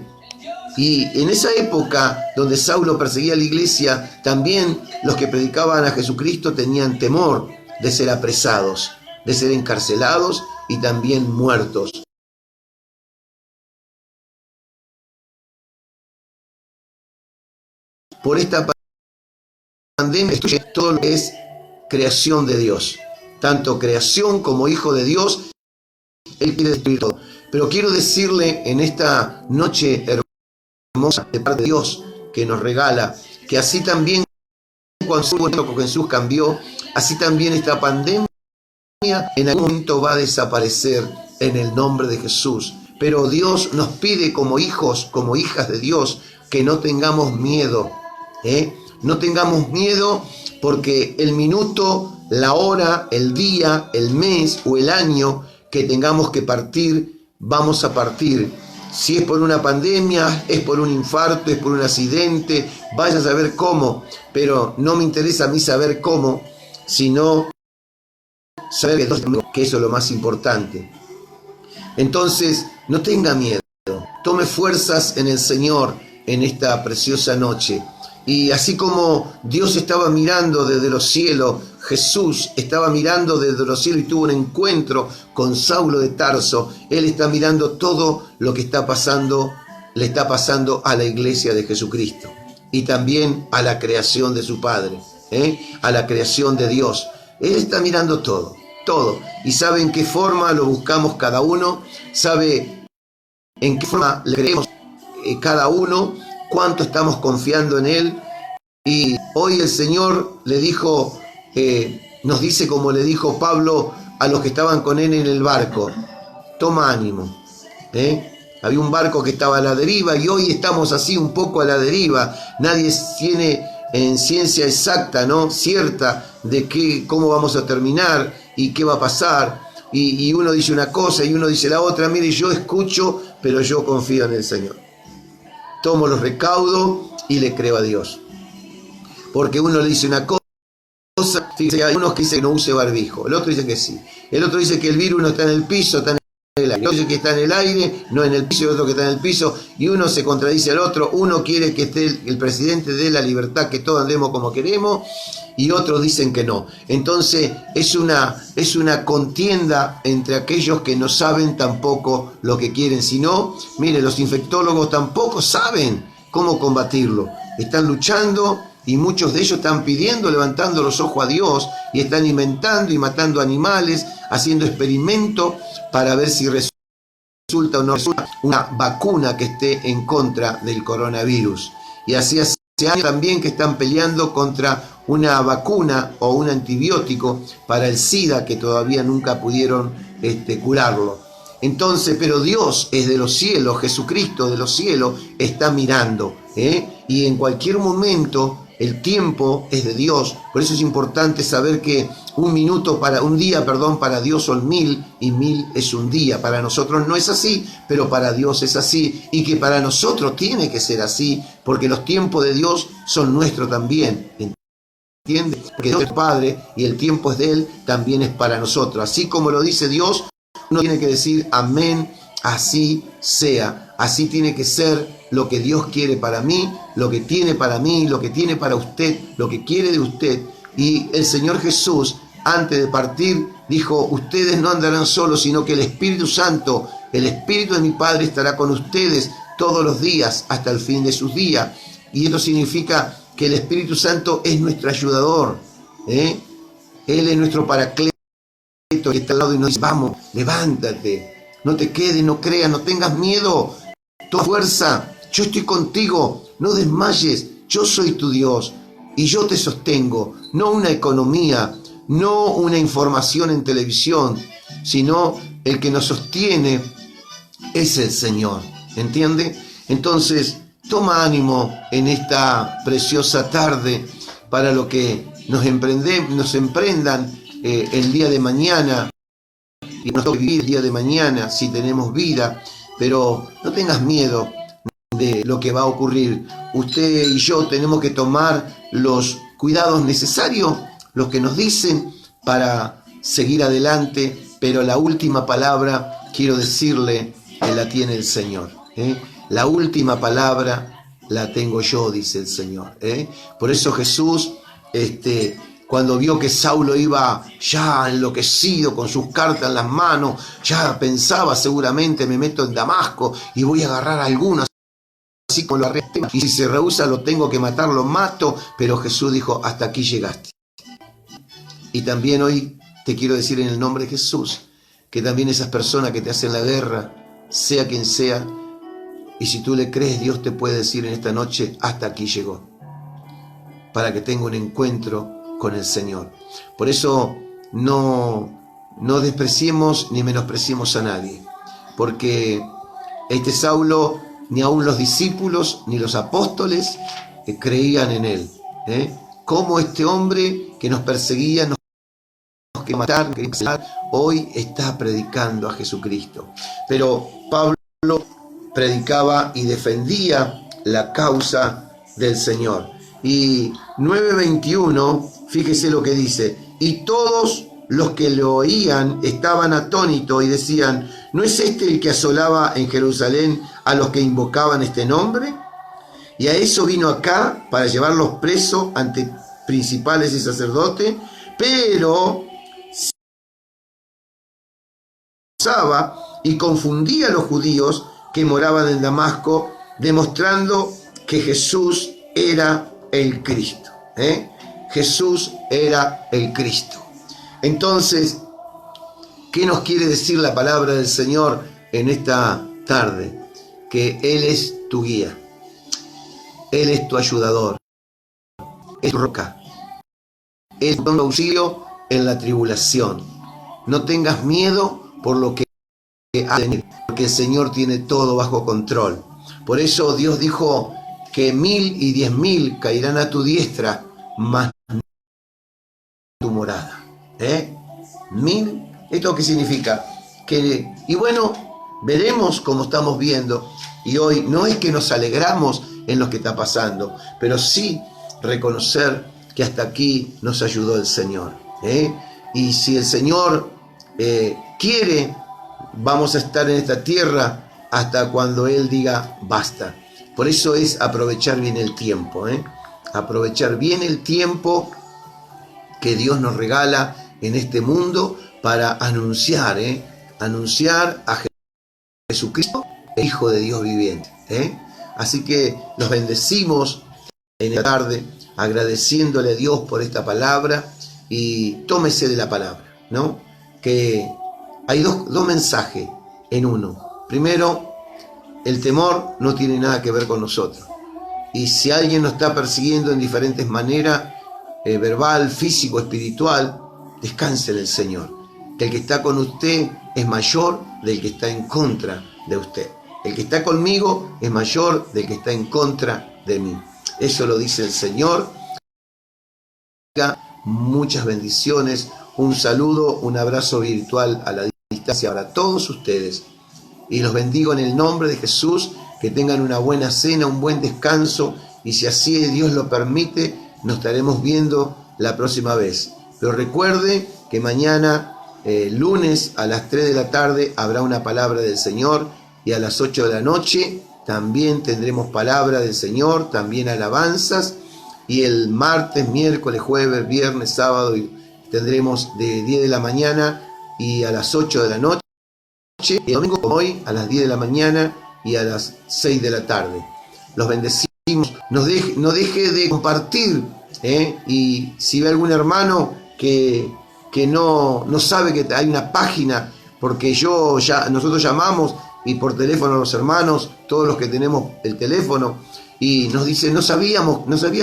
y en esa época donde Saulo perseguía a la iglesia, también los que predicaban a Jesucristo tenían temor de ser apresados, de ser encarcelados y también muertos. Por esta pandemia destruye todo lo que es creación de Dios, tanto creación como hijo de Dios. Él quiere destruir todo. Pero quiero decirle en esta noche hermosa de parte de Dios que nos regala, que así también cuando Jesús cambió, así también esta pandemia en algún momento va a desaparecer en el nombre de Jesús. Pero Dios nos pide como hijos, como hijas de Dios, que no tengamos miedo. No tengamos miedo, porque el minuto, la hora, el día, el mes o el año que tengamos que partir, vamos a partir. Si es por una pandemia, es por un infarto, es por un accidente, vaya a saber cómo, pero no me interesa a mí saber cómo, sino saber que eso es lo más importante. Entonces, no tenga miedo, tome fuerzas en el Señor en esta preciosa noche. Y así como Dios estaba mirando desde los cielos, Jesús estaba mirando desde los cielos y tuvo un encuentro con Saulo de Tarso, Él está mirando todo lo que está pasando, le está pasando a la iglesia de Jesucristo y también a la creación de su Padre, a la creación de Dios. Él está mirando todo, todo, y sabe en qué forma lo buscamos cada uno, sabe en qué forma le creemos cada uno, cuánto estamos confiando en Él. Y hoy el Señor le dijo, nos dice como le dijo Pablo a los que estaban con Él en el barco: toma ánimo. Había un barco que estaba a la deriva, y hoy estamos así un poco a la deriva. Nadie tiene en ciencia exacta, ¿no?, cierta de cómo vamos a terminar y qué va a pasar. Y uno dice una cosa y uno dice la otra. Mire, yo escucho, pero yo confío en el Señor. Tomo los recaudos y le creo a Dios. Porque uno le dice una cosa, fíjense, hay unos que dicen que no use barbijo, el otro dice que sí, el otro dice que el virus no está en el piso, está en el aire. Otro que está en el aire, no en el piso, y otro que está en el piso, y uno se contradice al otro. Uno quiere que esté el presidente dé la libertad, que todos andemos como queremos, y otros dicen que no. Entonces es una contienda entre aquellos que no saben tampoco lo que quieren. Si no, mire, los infectólogos tampoco saben cómo combatirlo. Están luchando y muchos de ellos están pidiendo, levantando los ojos a Dios, y están inventando y matando animales, haciendo experimentos para ver si resulta o no resulta una vacuna que esté en contra del coronavirus. Y así hace años también que están peleando contra una vacuna o un antibiótico para el SIDA, que todavía nunca pudieron curarlo. Entonces, pero Dios es de los cielos, Jesucristo de los cielos está mirando, y en cualquier momento el tiempo es de Dios. Por eso es importante saber que un día para Dios son 1000, y 1000 es un día. Para nosotros no es así, pero para Dios es así, y que para nosotros tiene que ser así, porque los tiempos de Dios son nuestros también. ¿Entiende? Porque Dios es Padre y el tiempo es de Él, también es para nosotros. Así como lo dice Dios, uno tiene que decir amén, así sea. Así tiene que ser lo que Dios quiere para mí, lo que tiene para mí, lo que tiene para usted, lo que quiere de usted. Y el Señor Jesús, antes de partir, dijo: ustedes no andarán solos, sino que el Espíritu Santo, el Espíritu de mi Padre, estará con ustedes todos los días hasta el fin de sus días. Y esto significa que el Espíritu Santo es nuestro ayudador, Él es nuestro paracleto, que está al lado y nos dice: vamos, levántate, no te quedes, no creas, no tengas miedo, toda fuerza, yo estoy contigo, no desmayes, yo soy tu Dios y yo te sostengo. No una economía, no una información en televisión, sino el que nos sostiene es el Señor, ¿entiende? Entonces, toma ánimo en esta preciosa tarde para lo que nos emprendan el día de mañana, y nos toca vivir el día de mañana si tenemos vida. Pero no tengas miedo de lo que va a ocurrir. Usted y yo tenemos que tomar los cuidados necesarios, los que nos dicen, para seguir adelante, pero la última palabra, quiero decirle, que la tiene el Señor. La última palabra la tengo yo, dice el Señor. Por eso Jesús, cuando vio que Saulo iba ya enloquecido con sus cartas en las manos, ya pensaba seguramente: me meto en Damasco y voy a agarrar a algunos, así como lo arresté, y si se rehúsa lo tengo que matar, lo mato. Pero Jesús dijo: hasta aquí llegaste. Y también hoy te quiero decir en el nombre de Jesús, que también esas personas que te hacen la guerra, sea quien sea, y si tú le crees, Dios te puede decir en esta noche: hasta aquí llegó, para que tenga un encuentro con el Señor. Por eso no despreciemos ni menospreciemos a nadie, porque Saulo, ni aun los discípulos ni los apóstoles creían en él. Como este hombre que nos perseguía, nos quería matar, hoy está predicando a Jesucristo. Pero Pablo predicaba y defendía la causa del Señor. Y 9:21, fíjese lo que dice: y todos los que lo oían estaban atónitos y decían: ¿no es este el que asolaba en Jerusalén a los que invocaban este nombre? Y a eso vino acá, para llevarlos presos ante principales y sacerdotes, pero y confundía a los judíos que moraban en Damasco, demostrando que Jesús era el Cristo. Jesús era el Cristo. Entonces, ¿qué nos quiere decir la palabra del Señor en esta tarde? Que Él es tu guía, Él es tu ayudador, es tu roca, Él es tu auxilio en la tribulación. No tengas miedo por lo que ha de venir, porque el Señor tiene todo bajo control. Por eso Dios dijo que 1000 y 10.000 caerán a tu diestra, mas no a tu morada. 1000, ¿esto qué significa? Y bueno, veremos como estamos viendo. Y hoy no es que nos alegramos en lo que está pasando, pero sí reconocer que hasta aquí nos ayudó el Señor. Y si el Señor quiere vamos a estar en esta tierra hasta cuando Él diga basta. Por eso es aprovechar bien el tiempo, aprovechar bien el tiempo que Dios nos regala en este mundo para anunciar a Jesucristo, el Hijo de Dios viviente. Así que los bendecimos en la tarde, agradeciéndole a Dios por esta palabra, y tómese de la palabra, ¿no? Que hay dos mensajes en uno. Primero, el temor no tiene nada que ver con nosotros. Y si alguien nos está persiguiendo en diferentes maneras, verbal, físico, espiritual, descanse en el Señor. Que el que está con usted es mayor del que está en contra de usted. El que está conmigo es mayor del que está en contra de mí. Eso lo dice el Señor. Muchas bendiciones, un saludo, un abrazo virtual a la distancia para todos ustedes. Y los bendigo en el nombre de Jesús, que tengan una buena cena, un buen descanso, y si así Dios lo permite, nos estaremos viendo la próxima vez. Pero recuerde que mañana, lunes a las 3 de la tarde, habrá una palabra del Señor, y a las 8 de la noche también tendremos palabra del Señor, también alabanzas, y el martes, miércoles, jueves, viernes, sábado tendremos de 10 de la mañana y a las 8 de la noche, y el domingo como hoy a las 10 de la mañana y a las 6 de la tarde. Los bendecimos, no deje de compartir, y si ve algún hermano que no sabe que hay una página, porque nosotros llamamos y por teléfono a los hermanos, todos los que tenemos el teléfono, y nos dicen, no sabía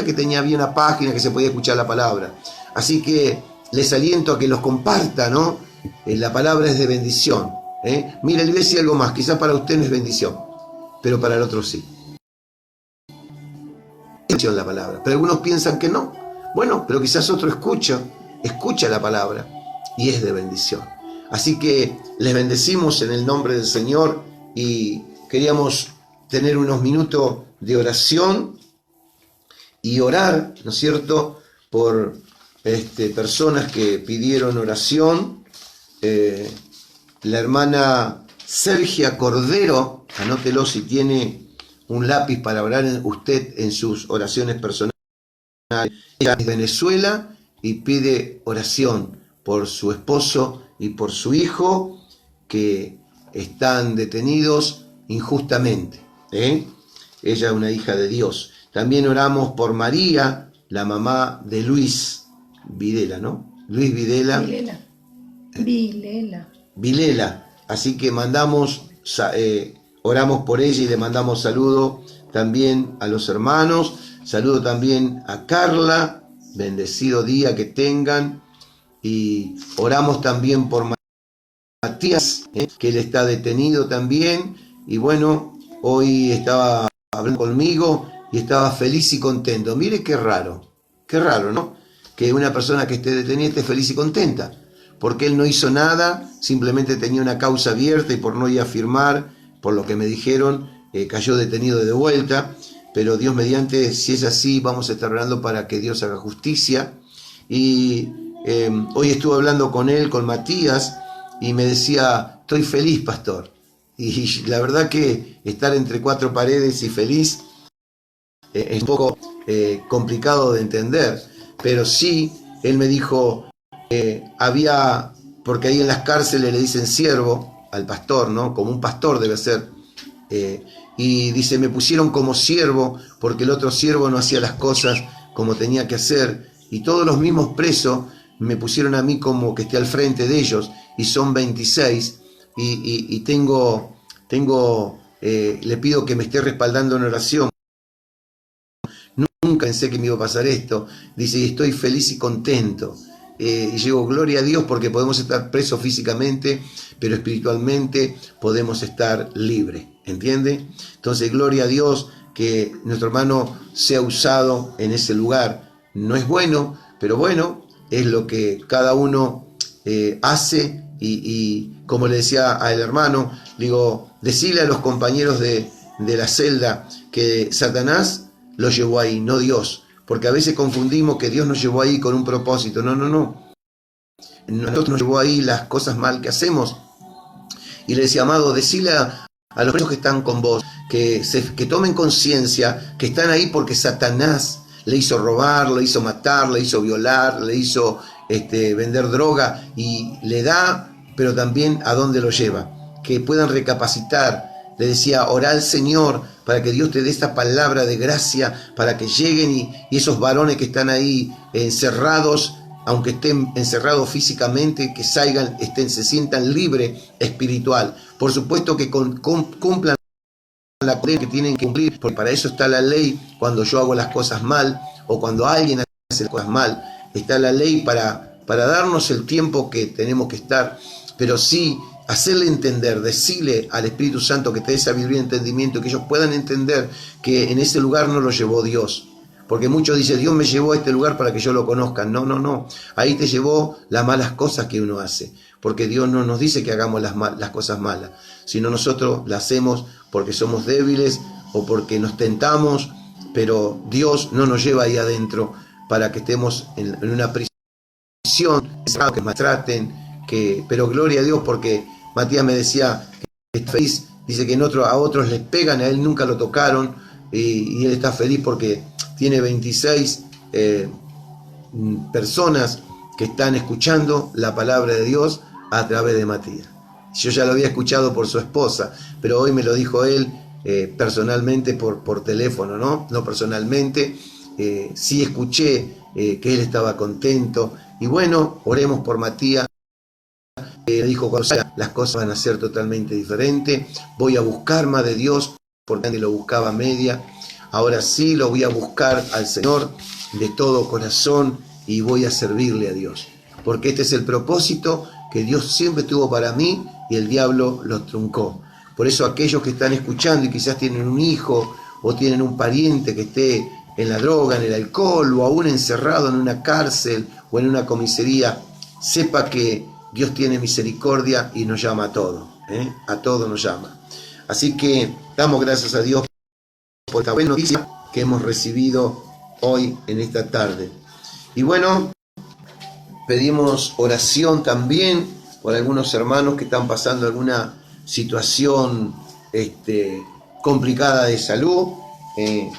que había una página que se podía escuchar la palabra. Así que les aliento a que los compartan, ¿no? La palabra es de bendición. Mira, le voy a decir algo más, quizás para usted no es bendición, pero para el otro sí. Es bendición la palabra, pero algunos piensan que no. Bueno, pero quizás otro escucha la palabra y es de bendición. Así que les bendecimos en el nombre del Señor, y queríamos tener unos minutos de oración y orar, ¿no es cierto?, por personas que pidieron oración. La hermana Sergia Cordero, anótelo si tiene un lápiz para orar usted en sus oraciones personales. Ella es de Venezuela y pide oración por su esposo y por su hijo, que están detenidos injustamente. Ella es una hija de Dios. También oramos por María, la mamá de Luis Videla, ¿no? Luis Videla. Vilela. Así que oramos por ella y le mandamos saludo también a los hermanos. Saludo también a Carla. Bendecido día que tengan. Y oramos también por Matías, que él está detenido también. Y bueno, hoy estaba hablando conmigo y estaba feliz y contento. Mire qué raro, ¿no? Que una persona que esté detenida esté feliz y contenta, porque él no hizo nada, simplemente tenía una causa abierta y por no ir a firmar, por lo que me dijeron, cayó detenido de vuelta. Pero Dios mediante, si es así, vamos a estar orando para que Dios haga justicia. Y hoy estuve hablando con él, con Matías, y me decía, estoy feliz, pastor. Y la verdad que estar entre cuatro paredes y feliz es un poco complicado de entender, pero sí, él me dijo, porque ahí en las cárceles le dicen siervo al pastor, ¿no? Como un pastor debe ser, y dice, me pusieron como siervo porque el otro siervo no hacía las cosas como tenía que hacer, y todos los mismos presos me pusieron a mí como que esté al frente de ellos, y son 26, y le pido que me esté respaldando en oración. Nunca pensé que me iba a pasar esto. Dice, y estoy feliz y contento. Y digo, gloria a Dios, porque podemos estar presos físicamente, pero espiritualmente podemos estar libres. ¿Entiende? Entonces, gloria a Dios que nuestro hermano sea usado en ese lugar. No es bueno, pero bueno, es lo que cada uno hace. Y como le decía al hermano, digo, decirle a los compañeros de la celda que Satanás lo llevó ahí, no Dios, porque a veces confundimos que Dios nos llevó ahí con un propósito. No. Nosotros nos llevó ahí las cosas mal que hacemos, Y le decía, amado, decile a los presos que están con vos, que tomen conciencia que están ahí porque Satanás le hizo robar, le hizo matar, le hizo violar, le hizo vender droga, y le da, pero también a dónde lo lleva. Que puedan recapacitar. Le decía, orá al Señor para que Dios te dé esta palabra de gracia, para que lleguen y esos varones que están ahí encerrados, aunque estén encerrados físicamente, que salgan, se sientan libres espiritual. Por supuesto que cumplan la condena que tienen que cumplir, porque para eso está la ley. Cuando yo hago las cosas mal, o cuando alguien hace las cosas mal, está la ley para darnos el tiempo que tenemos que estar, pero sí hacerle entender, decirle al Espíritu Santo que te dé sabiduría y entendimiento, que ellos puedan entender que en ese lugar no lo llevó Dios. Porque muchos dicen, Dios me llevó a este lugar para que yo lo conozca. No, no, no. Ahí te llevó las malas cosas que uno hace. Porque Dios no nos dice que hagamos las cosas malas, sino nosotros las hacemos porque somos débiles o porque nos tentamos, pero Dios no nos lleva ahí adentro para que estemos en una prisión, que maltraten, pero gloria a Dios, porque Matías me decía que está feliz, dice que a otros les pegan, a él nunca lo tocaron, y él está feliz porque tiene 26 personas que están escuchando la palabra de Dios a través de Matías. Yo ya lo había escuchado por su esposa, pero hoy me lo dijo él personalmente por teléfono, no personalmente. Sí escuché que él estaba contento, y bueno, oremos por Matías. Dijo, cuando salga, las cosas van a ser totalmente diferentes. Voy a buscar más de Dios, porque antes lo buscaba a media. Ahora sí lo voy a buscar al Señor de todo corazón y voy a servirle a Dios. Porque este es el propósito que Dios siempre tuvo para mí, y el diablo lo truncó. Por eso aquellos que están escuchando y quizás tienen un hijo o tienen un pariente que esté en la droga, en el alcohol, o aún encerrado en una cárcel o en una comisaría, sepa que Dios tiene misericordia y nos llama a todos, a todos nos llama. Así que damos gracias a Dios por esta buena noticia que hemos recibido hoy en esta tarde. Y bueno, pedimos oración también por algunos hermanos que están pasando alguna situación complicada de salud.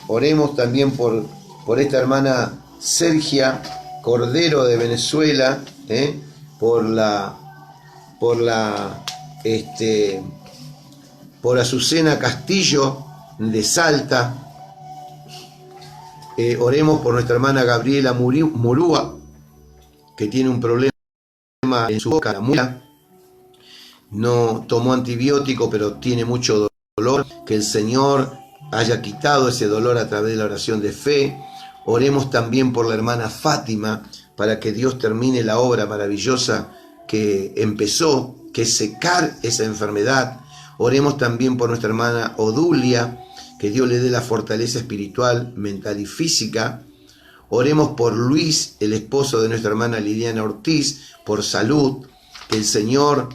Oremos también por esta hermana Sergia Cordero de Venezuela, por Azucena Castillo de Salta. Oremos por nuestra hermana Gabriela Murúa, que tiene un problema en su boca, la muela. No tomó antibiótico, pero tiene mucho dolor. Que el Señor haya quitado ese dolor a través de la oración de fe. Oremos también por la hermana Fátima, para que Dios termine la obra maravillosa que empezó, que es secar esa enfermedad. Oremos también por nuestra hermana Odulia, que Dios le dé la fortaleza espiritual, mental y física. Oremos por Luis, el esposo de nuestra hermana Liliana Ortiz, por salud, que el Señor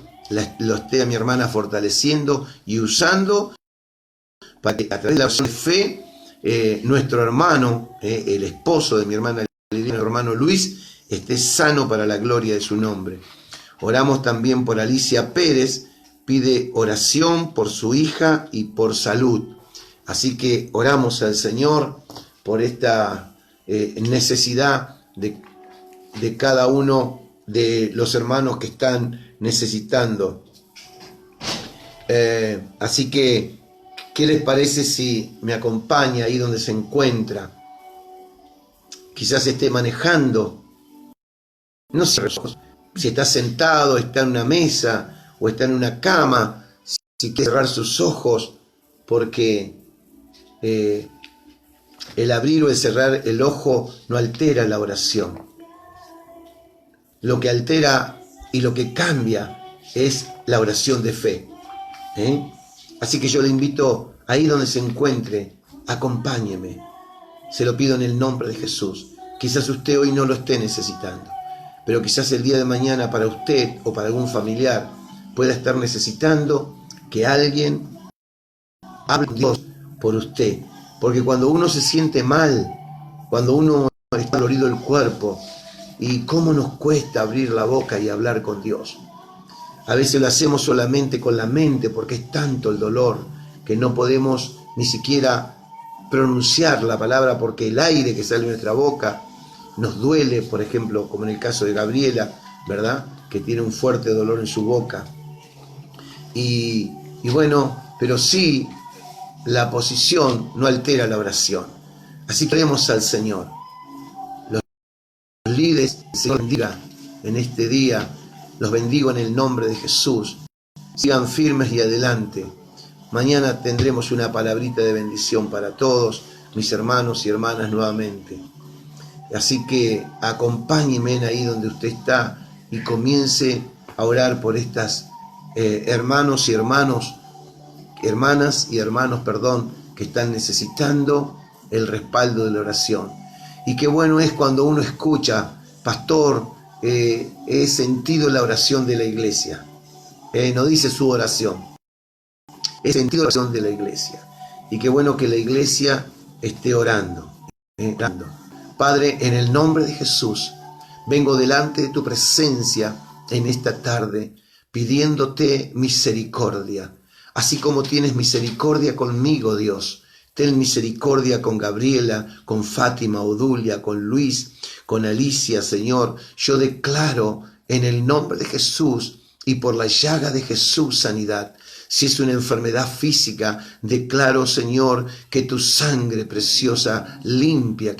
lo esté a mi hermana fortaleciendo y usando para que a través de la oración de fe, nuestro hermano, el esposo de mi hermana Liliana, mi hermano Luis, esté sano para la gloria de su nombre. Oramos también por Alicia Pérez, pide oración por su hija y por salud. Así que oramos al Señor por esta necesidad de cada uno de los hermanos que están necesitando. Así que, ¿qué les parece si me acompaña ahí donde se encuentra? Quizás esté manejando, no sé si está sentado, está en una mesa o está en una cama, si quiere cerrar sus ojos, porque el abrir o el cerrar el ojo no altera la oración. Lo que altera y lo que cambia es la oración de fe. Así que yo le invito, ahí donde se encuentre, acompáñeme. Se lo pido en el nombre de Jesús. Quizás usted hoy no lo esté necesitando, pero quizás el día de mañana para usted o para algún familiar pueda estar necesitando que alguien hable con Dios por usted. Porque cuando uno se siente mal, cuando uno está dolorido el cuerpo, y cómo nos cuesta abrir la boca y hablar con Dios. A veces lo hacemos solamente con la mente porque es tanto el dolor que no podemos ni siquiera pronunciar la palabra porque el aire que sale de nuestra boca nos duele, por ejemplo, como en el caso de Gabriela, ¿verdad? Que tiene un fuerte dolor en su boca. Y bueno, pero sí, la posición no altera la oración. Así que oremos al Señor. Los líderes, el Señor bendiga en este día, los bendigo en el nombre de Jesús. Sigan firmes y adelante. Mañana tendremos una palabrita de bendición para todos, mis hermanos y hermanas nuevamente. Así que acompáñenme ahí donde usted está y comience a orar por estas hermanas y hermanos, que están necesitando el respaldo de la oración. Y qué bueno es cuando uno escucha, pastor, he sentido la oración de la iglesia. No dice su oración, he sentido la oración de la iglesia. Y qué bueno que la iglesia esté orando. Padre, en el nombre de Jesús, vengo delante de tu presencia en esta tarde, pidiéndote misericordia. Así como tienes misericordia conmigo, Dios, ten misericordia con Gabriela, con Fátima, Odulia, con Luis, con Alicia, Señor. Yo declaro en el nombre de Jesús y por la llaga de Jesús sanidad. Si es una enfermedad física, declaro, Señor, que tu sangre preciosa limpia,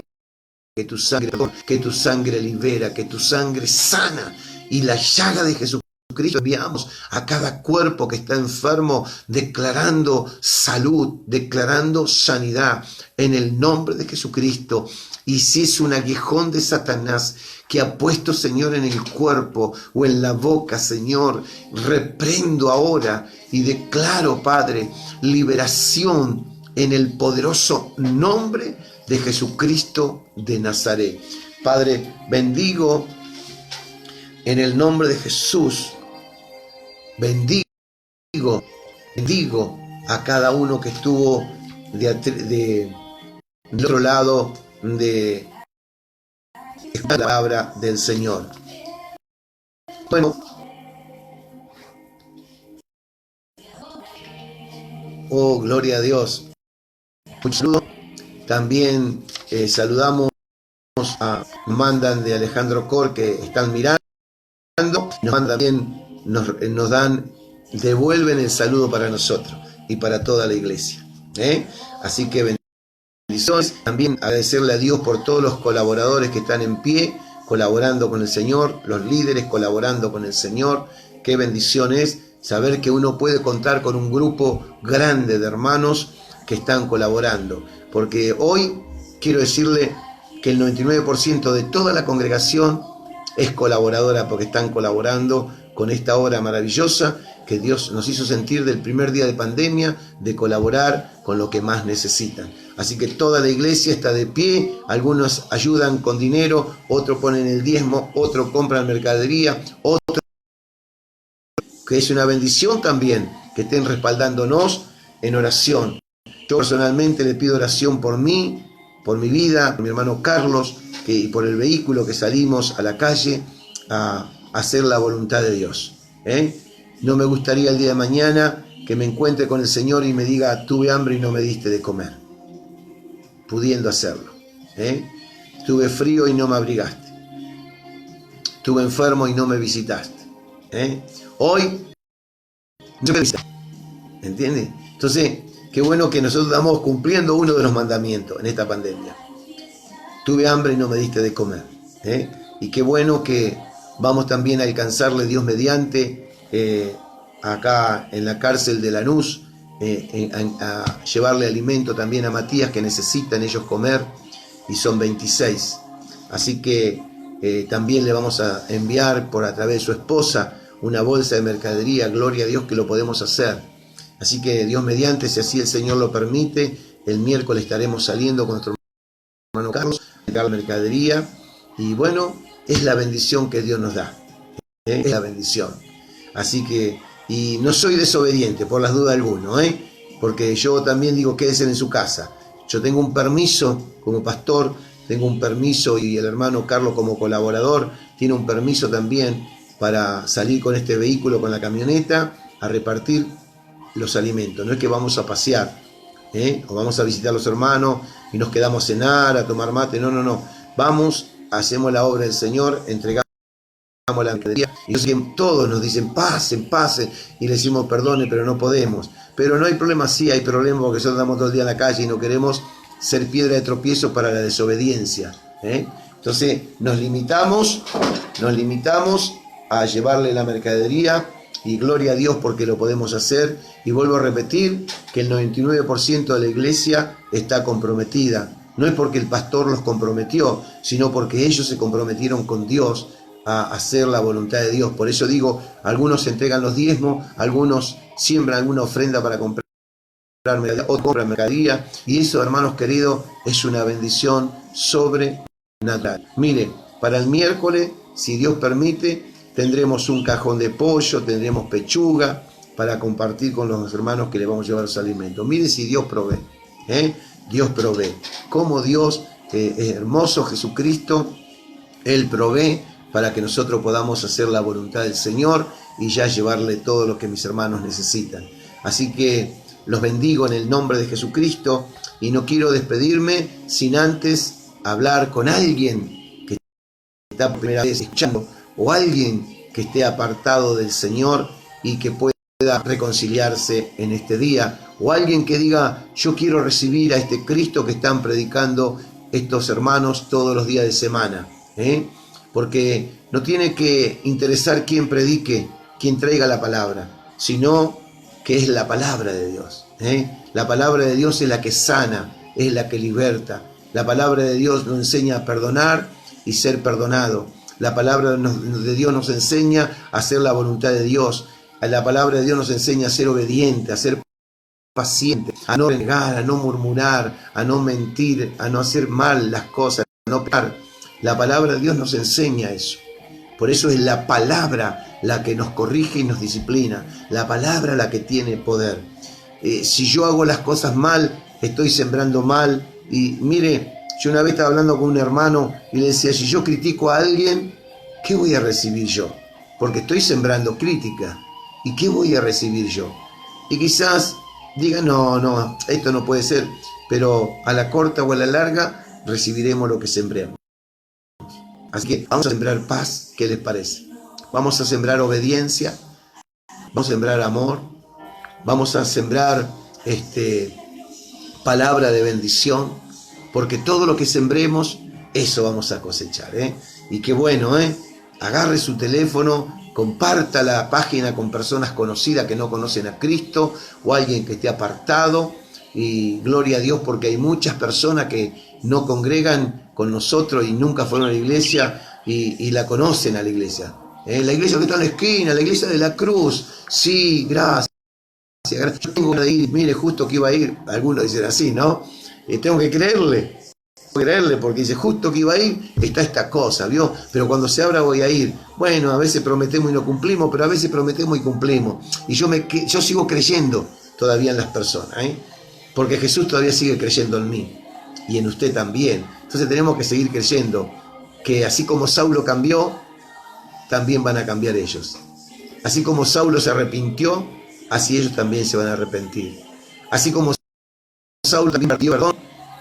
que tu sangre libera, que tu sangre sana, y la llaga de Jesucristo enviamos a cada cuerpo que está enfermo, declarando salud, declarando sanidad en el nombre de Jesucristo. Y si es un aguijón de Satanás que ha puesto, Señor, en el cuerpo o en la boca, Señor, reprendo ahora y declaro, Padre, liberación en el poderoso nombre de Jesucristo de Nazaret. Padre, bendigo en el nombre de Jesús. Bendigo a cada uno que estuvo del otro lado de la palabra del Señor. Bueno, oh, gloria a Dios. Un saludo. También saludamos nos mandan de Alejandro Cor, que están mirando, nos mandan también, nos dan, devuelven el saludo para nosotros y para toda la iglesia. Así que bendiciones. También agradecerle a Dios por todos los colaboradores que están en pie, colaborando con el Señor, los líderes colaborando con el Señor. Qué bendición es saber que uno puede contar con un grupo grande de hermanos que están colaborando, porque hoy quiero decirle que el 99% de toda la congregación es colaboradora, porque están colaborando con esta obra maravillosa que Dios nos hizo sentir del primer día de pandemia, de colaborar con lo que más necesitan. Así que toda la iglesia está de pie, algunos ayudan con dinero, otros ponen el diezmo, otros compran mercadería, otros, que es una bendición también, que estén respaldándonos en oración. Yo personalmente le pido oración por mí, por mi vida, por mi hermano Carlos, y por el vehículo que salimos a la calle a hacer la voluntad de Dios. No me gustaría el día de mañana que me encuentre con el Señor y me diga, tuve hambre y no me diste de comer, pudiendo hacerlo. Tuve frío y no me abrigaste. Estuve enfermo y no me visitaste. Hoy, no me visitaste. ¿Entiendes? Entonces, qué bueno que nosotros estamos cumpliendo uno de los mandamientos en esta pandemia. Tuve hambre y no me diste de comer. Y qué bueno que vamos también a alcanzarle, Dios mediante, acá en la cárcel de Lanús, a llevarle alimento también a Matías, que necesitan ellos comer, y son 26. Así que también le vamos a enviar a través de su esposa una bolsa de mercadería. Gloria a Dios que lo podemos hacer. Así que Dios mediante, si así el Señor lo permite, el miércoles estaremos saliendo con nuestro hermano Carlos a entregar la mercadería. Y bueno, es la bendición que Dios nos da. Es la bendición. Así que, y no soy desobediente por las dudas alguno, porque yo también digo, quédense en su casa. Yo tengo un permiso como pastor, tengo un permiso, y el hermano Carlos como colaborador tiene un permiso también para salir con este vehículo, con la camioneta, a repartir los alimentos. No es que vamos a pasear, o vamos a visitar a los hermanos y nos quedamos a cenar, a tomar mate. No. Vamos, hacemos la obra del Señor, entregamos la mercadería. Y yo sé que todos nos dicen, pasen, y le decimos, perdone, pero no podemos. Pero no hay problema, sí hay problema, porque nosotros andamos todo el día en la calle y no queremos ser piedra de tropiezo para la desobediencia. Entonces nos limitamos a llevarle la mercadería, y gloria a Dios porque lo podemos hacer. Y vuelvo a repetir que el 99% de la iglesia está comprometida. No es porque el pastor los comprometió, sino porque ellos se comprometieron con Dios a hacer la voluntad de Dios. Por eso digo, algunos entregan los diezmos, algunos siembran alguna ofrenda para comprar mercadería, otros compran mercadería, y eso, hermanos queridos, es una bendición sobrenatural. Mire, para el miércoles, si Dios permite, tendremos un cajón de pollo, tendremos pechuga para compartir con los hermanos que le vamos a llevar los alimentos. Mire si Dios provee, Dios provee. Como Dios es hermoso, Jesucristo, Él provee para que nosotros podamos hacer la voluntad del Señor y ya llevarle todo lo que mis hermanos necesitan. Así que los bendigo en el nombre de Jesucristo, y no quiero despedirme sin antes hablar con alguien que está por primera vez escuchando, o alguien que esté apartado del Señor y que pueda reconciliarse en este día, o alguien que diga, yo quiero recibir a este Cristo que están predicando estos hermanos todos los días de semana, porque no tiene que interesar quién predique, quién traiga la palabra, sino que es la palabra de Dios. La palabra de Dios es la que sana, es la que liberta. La palabra de Dios nos enseña a perdonar y ser perdonado. La palabra de Dios nos enseña a hacer la voluntad de Dios. La palabra de Dios nos enseña a ser obediente, a ser paciente, a no renegar, a no murmurar, a no mentir, a no hacer mal las cosas, a no pecar. La palabra de Dios nos enseña eso. Por eso es la palabra la que nos corrige y nos disciplina. La palabra la que tiene poder. Si yo hago las cosas mal, estoy sembrando mal. Y mire, yo una vez estaba hablando con un hermano y le decía, si yo critico a alguien, ¿qué voy a recibir yo? Porque estoy sembrando crítica. ¿Y qué voy a recibir yo? Y quizás diga, no, esto no puede ser. Pero a la corta o a la larga recibiremos lo que sembremos. Así que vamos a sembrar paz, ¿qué les parece? Vamos a sembrar obediencia, vamos a sembrar amor, vamos a sembrar palabra de bendición, porque todo lo que sembremos, eso vamos a cosechar. Y qué bueno, agarre su teléfono, comparta la página con personas conocidas que no conocen a Cristo, o alguien que esté apartado, y gloria a Dios porque hay muchas personas que no congregan con nosotros y nunca fueron a la iglesia y la conocen a la iglesia. La iglesia que está en la esquina, la iglesia de la cruz. Sí, gracias. Yo tengo que ir, mire, justo que iba a ir, algunos dicen así, ¿no? Tengo que creerle porque dice, justo que iba a ir, está esta cosa, ¿vio? Pero cuando se abra voy a ir. Bueno, a veces prometemos y no cumplimos, pero a veces prometemos y cumplimos. Y yo sigo creyendo todavía en las personas, porque Jesús todavía sigue creyendo en mí y en usted también. Entonces tenemos que seguir creyendo que así como Saulo cambió, también van a cambiar ellos. Así como Saulo se arrepintió, así ellos también se van a arrepentir. Así como Saulo también pidió perdón,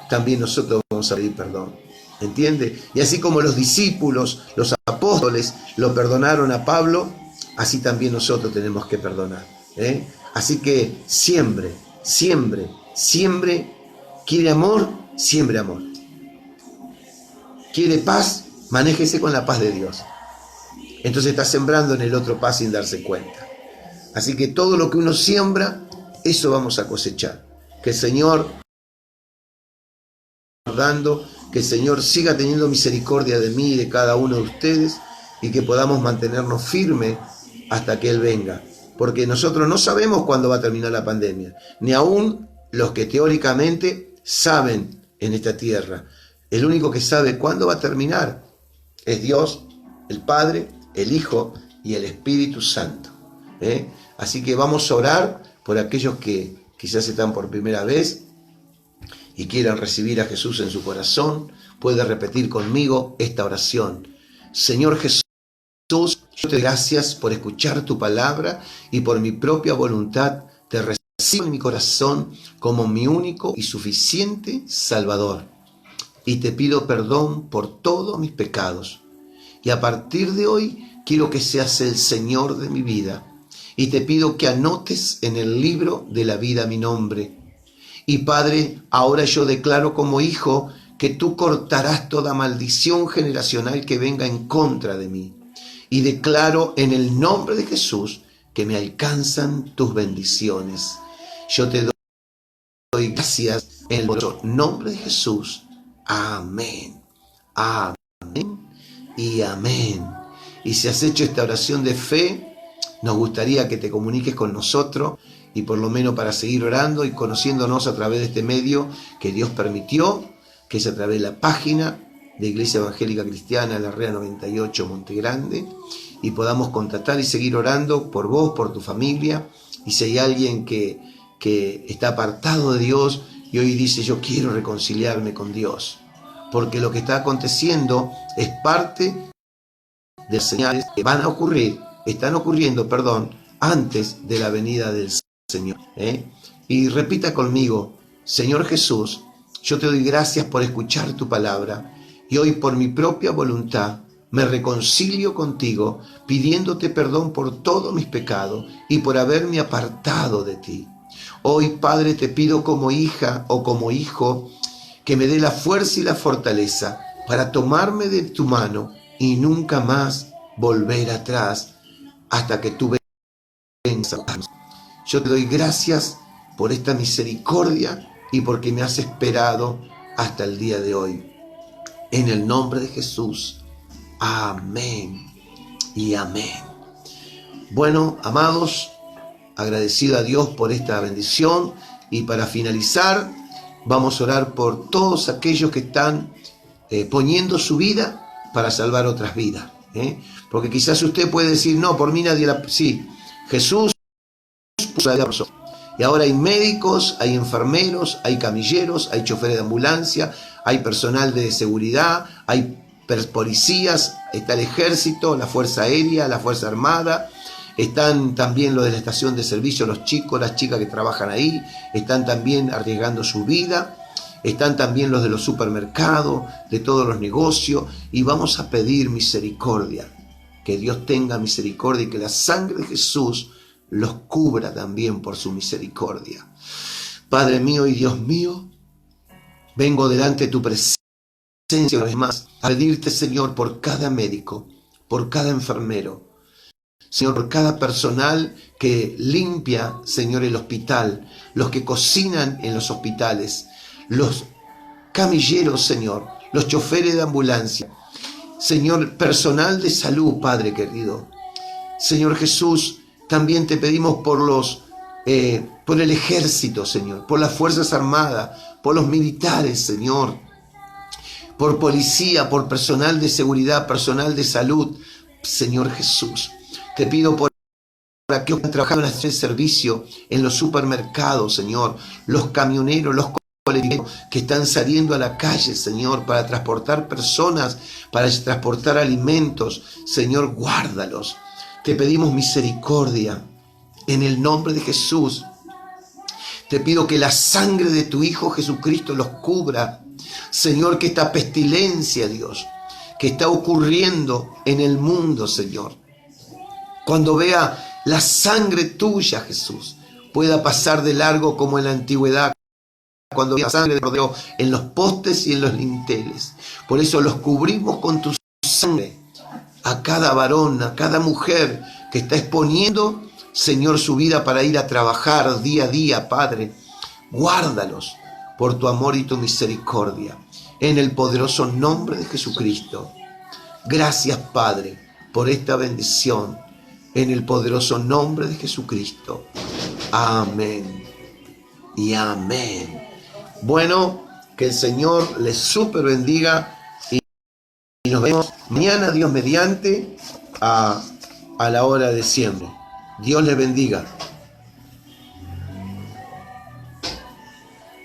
también nosotros vamos a pedir perdón. ¿Entiende? Y así como los discípulos, los apóstoles, lo perdonaron a Pablo, así también nosotros tenemos que perdonar. Así que siempre, quiere amor, siembre amor. Quiere paz, manéjese con la paz de Dios. Entonces está sembrando en el otro paz sin darse cuenta. Así que todo lo que uno siembra, eso vamos a cosechar. Que el Señor que el Señor siga teniendo misericordia de mí y de cada uno de ustedes, y que podamos mantenernos firmes hasta que Él venga. Porque nosotros no sabemos cuándo va a terminar la pandemia, ni aún los que teóricamente saben en esta tierra. El único que sabe cuándo va a terminar es Dios, el Padre, el Hijo y el Espíritu Santo. Así que vamos a orar por aquellos que quizás están por primera vez y quieran recibir a Jesús en su corazón. Puede repetir conmigo esta oración. Señor Jesús, Jesús, yo te doy gracias por escuchar tu palabra y por mi propia voluntad te recibo en mi corazón como mi único y suficiente Salvador. Y te pido perdón por todos mis pecados. Y a partir de hoy quiero que seas el Señor de mi vida. Y te pido que anotes en el libro de la vida mi nombre. Y Padre, ahora yo declaro como hijo que tú cortarás toda maldición generacional que venga en contra de mí. Y declaro en el nombre de Jesús que me alcanzan tus bendiciones. Yo te doy gracias en el nombre de Jesús. Amén. Amén y amén. Y si has hecho esta oración de fe, nos gustaría que te comuniques con nosotros y por lo menos para seguir orando y conociéndonos a través de este medio que Dios permitió, que es a través de la página de Iglesia Evangélica Cristiana Larrea 98 Monte Grande, y podamos contactar y seguir orando por vos, por tu familia. Y si hay alguien que está apartado de Dios y hoy dice yo quiero reconciliarme con Dios, porque lo que está aconteciendo es parte de las señales que están ocurriendo, antes de la venida del Señor. Y repita conmigo: Señor Jesús, yo te doy gracias por escuchar tu palabra y hoy por mi propia voluntad me reconcilio contigo pidiéndote perdón por todos mis pecados y por haberme apartado de ti. Hoy, Padre, te pido como hija o como hijo que me dé la fuerza y la fortaleza para tomarme de tu mano y nunca más volver atrás hasta que tú vengas. Yo te doy gracias por esta misericordia y porque me has esperado hasta el día de hoy. En el nombre de Jesús. Amén y amén. Bueno, amados, agradecido a Dios por esta bendición, y para finalizar vamos a orar por todos aquellos que están poniendo su vida para salvar otras vidas. Porque quizás usted puede decir, no, por mí nadie la... Sí, Jesús puso la vida por nosotros. Y ahora hay médicos, hay enfermeros, hay camilleros, hay choferes de ambulancia, hay personal de seguridad, hay policías, está el ejército, la fuerza aérea, la fuerza armada, están también los de la estación de servicio, los chicos, las chicas que trabajan ahí, están también arriesgando su vida, están también los de los supermercados, de todos los negocios, y vamos a pedir misericordia, que Dios tenga misericordia y que la sangre de Jesús los cubra también por su misericordia. Padre mío y Dios mío, vengo delante de tu presencia una vez más a pedirte, Señor, por cada médico, por cada enfermero, Señor, por cada personal que limpia, Señor, el hospital, los que cocinan en los hospitales, los camilleros, Señor, los choferes de ambulancia, Señor, personal de salud, Padre querido. Señor Jesús, también te pedimos por el ejército, Señor, por las fuerzas armadas, por los militares, Señor, por policía, por personal de seguridad, personal de salud, Señor Jesús. Te pido por aquellos que han trabajado en el servicio, en los supermercados, Señor, los camioneros, los colectivos que están saliendo a la calle, Señor, para transportar personas, para transportar alimentos. Señor, guárdalos. Te pedimos misericordia en el nombre de Jesús. Te pido que la sangre de tu Hijo Jesucristo los cubra. Señor, que esta pestilencia, Dios, que está ocurriendo en el mundo, Señor, cuando vea la sangre tuya, Jesús, pueda pasar de largo como en la antigüedad, cuando vea sangre de cordero en los postes y en los linteles. Por eso los cubrimos con tu sangre a cada varón, a cada mujer que está exponiendo, Señor, su vida para ir a trabajar día a día, Padre. Guárdalos por tu amor y tu misericordia, en el poderoso nombre de Jesucristo. Gracias, Padre, por esta bendición, en el poderoso nombre de Jesucristo. Amén y amén. Bueno, que el Señor les súper bendiga y nos vemos mañana, Dios mediante, a la hora de siempre. Dios les bendiga.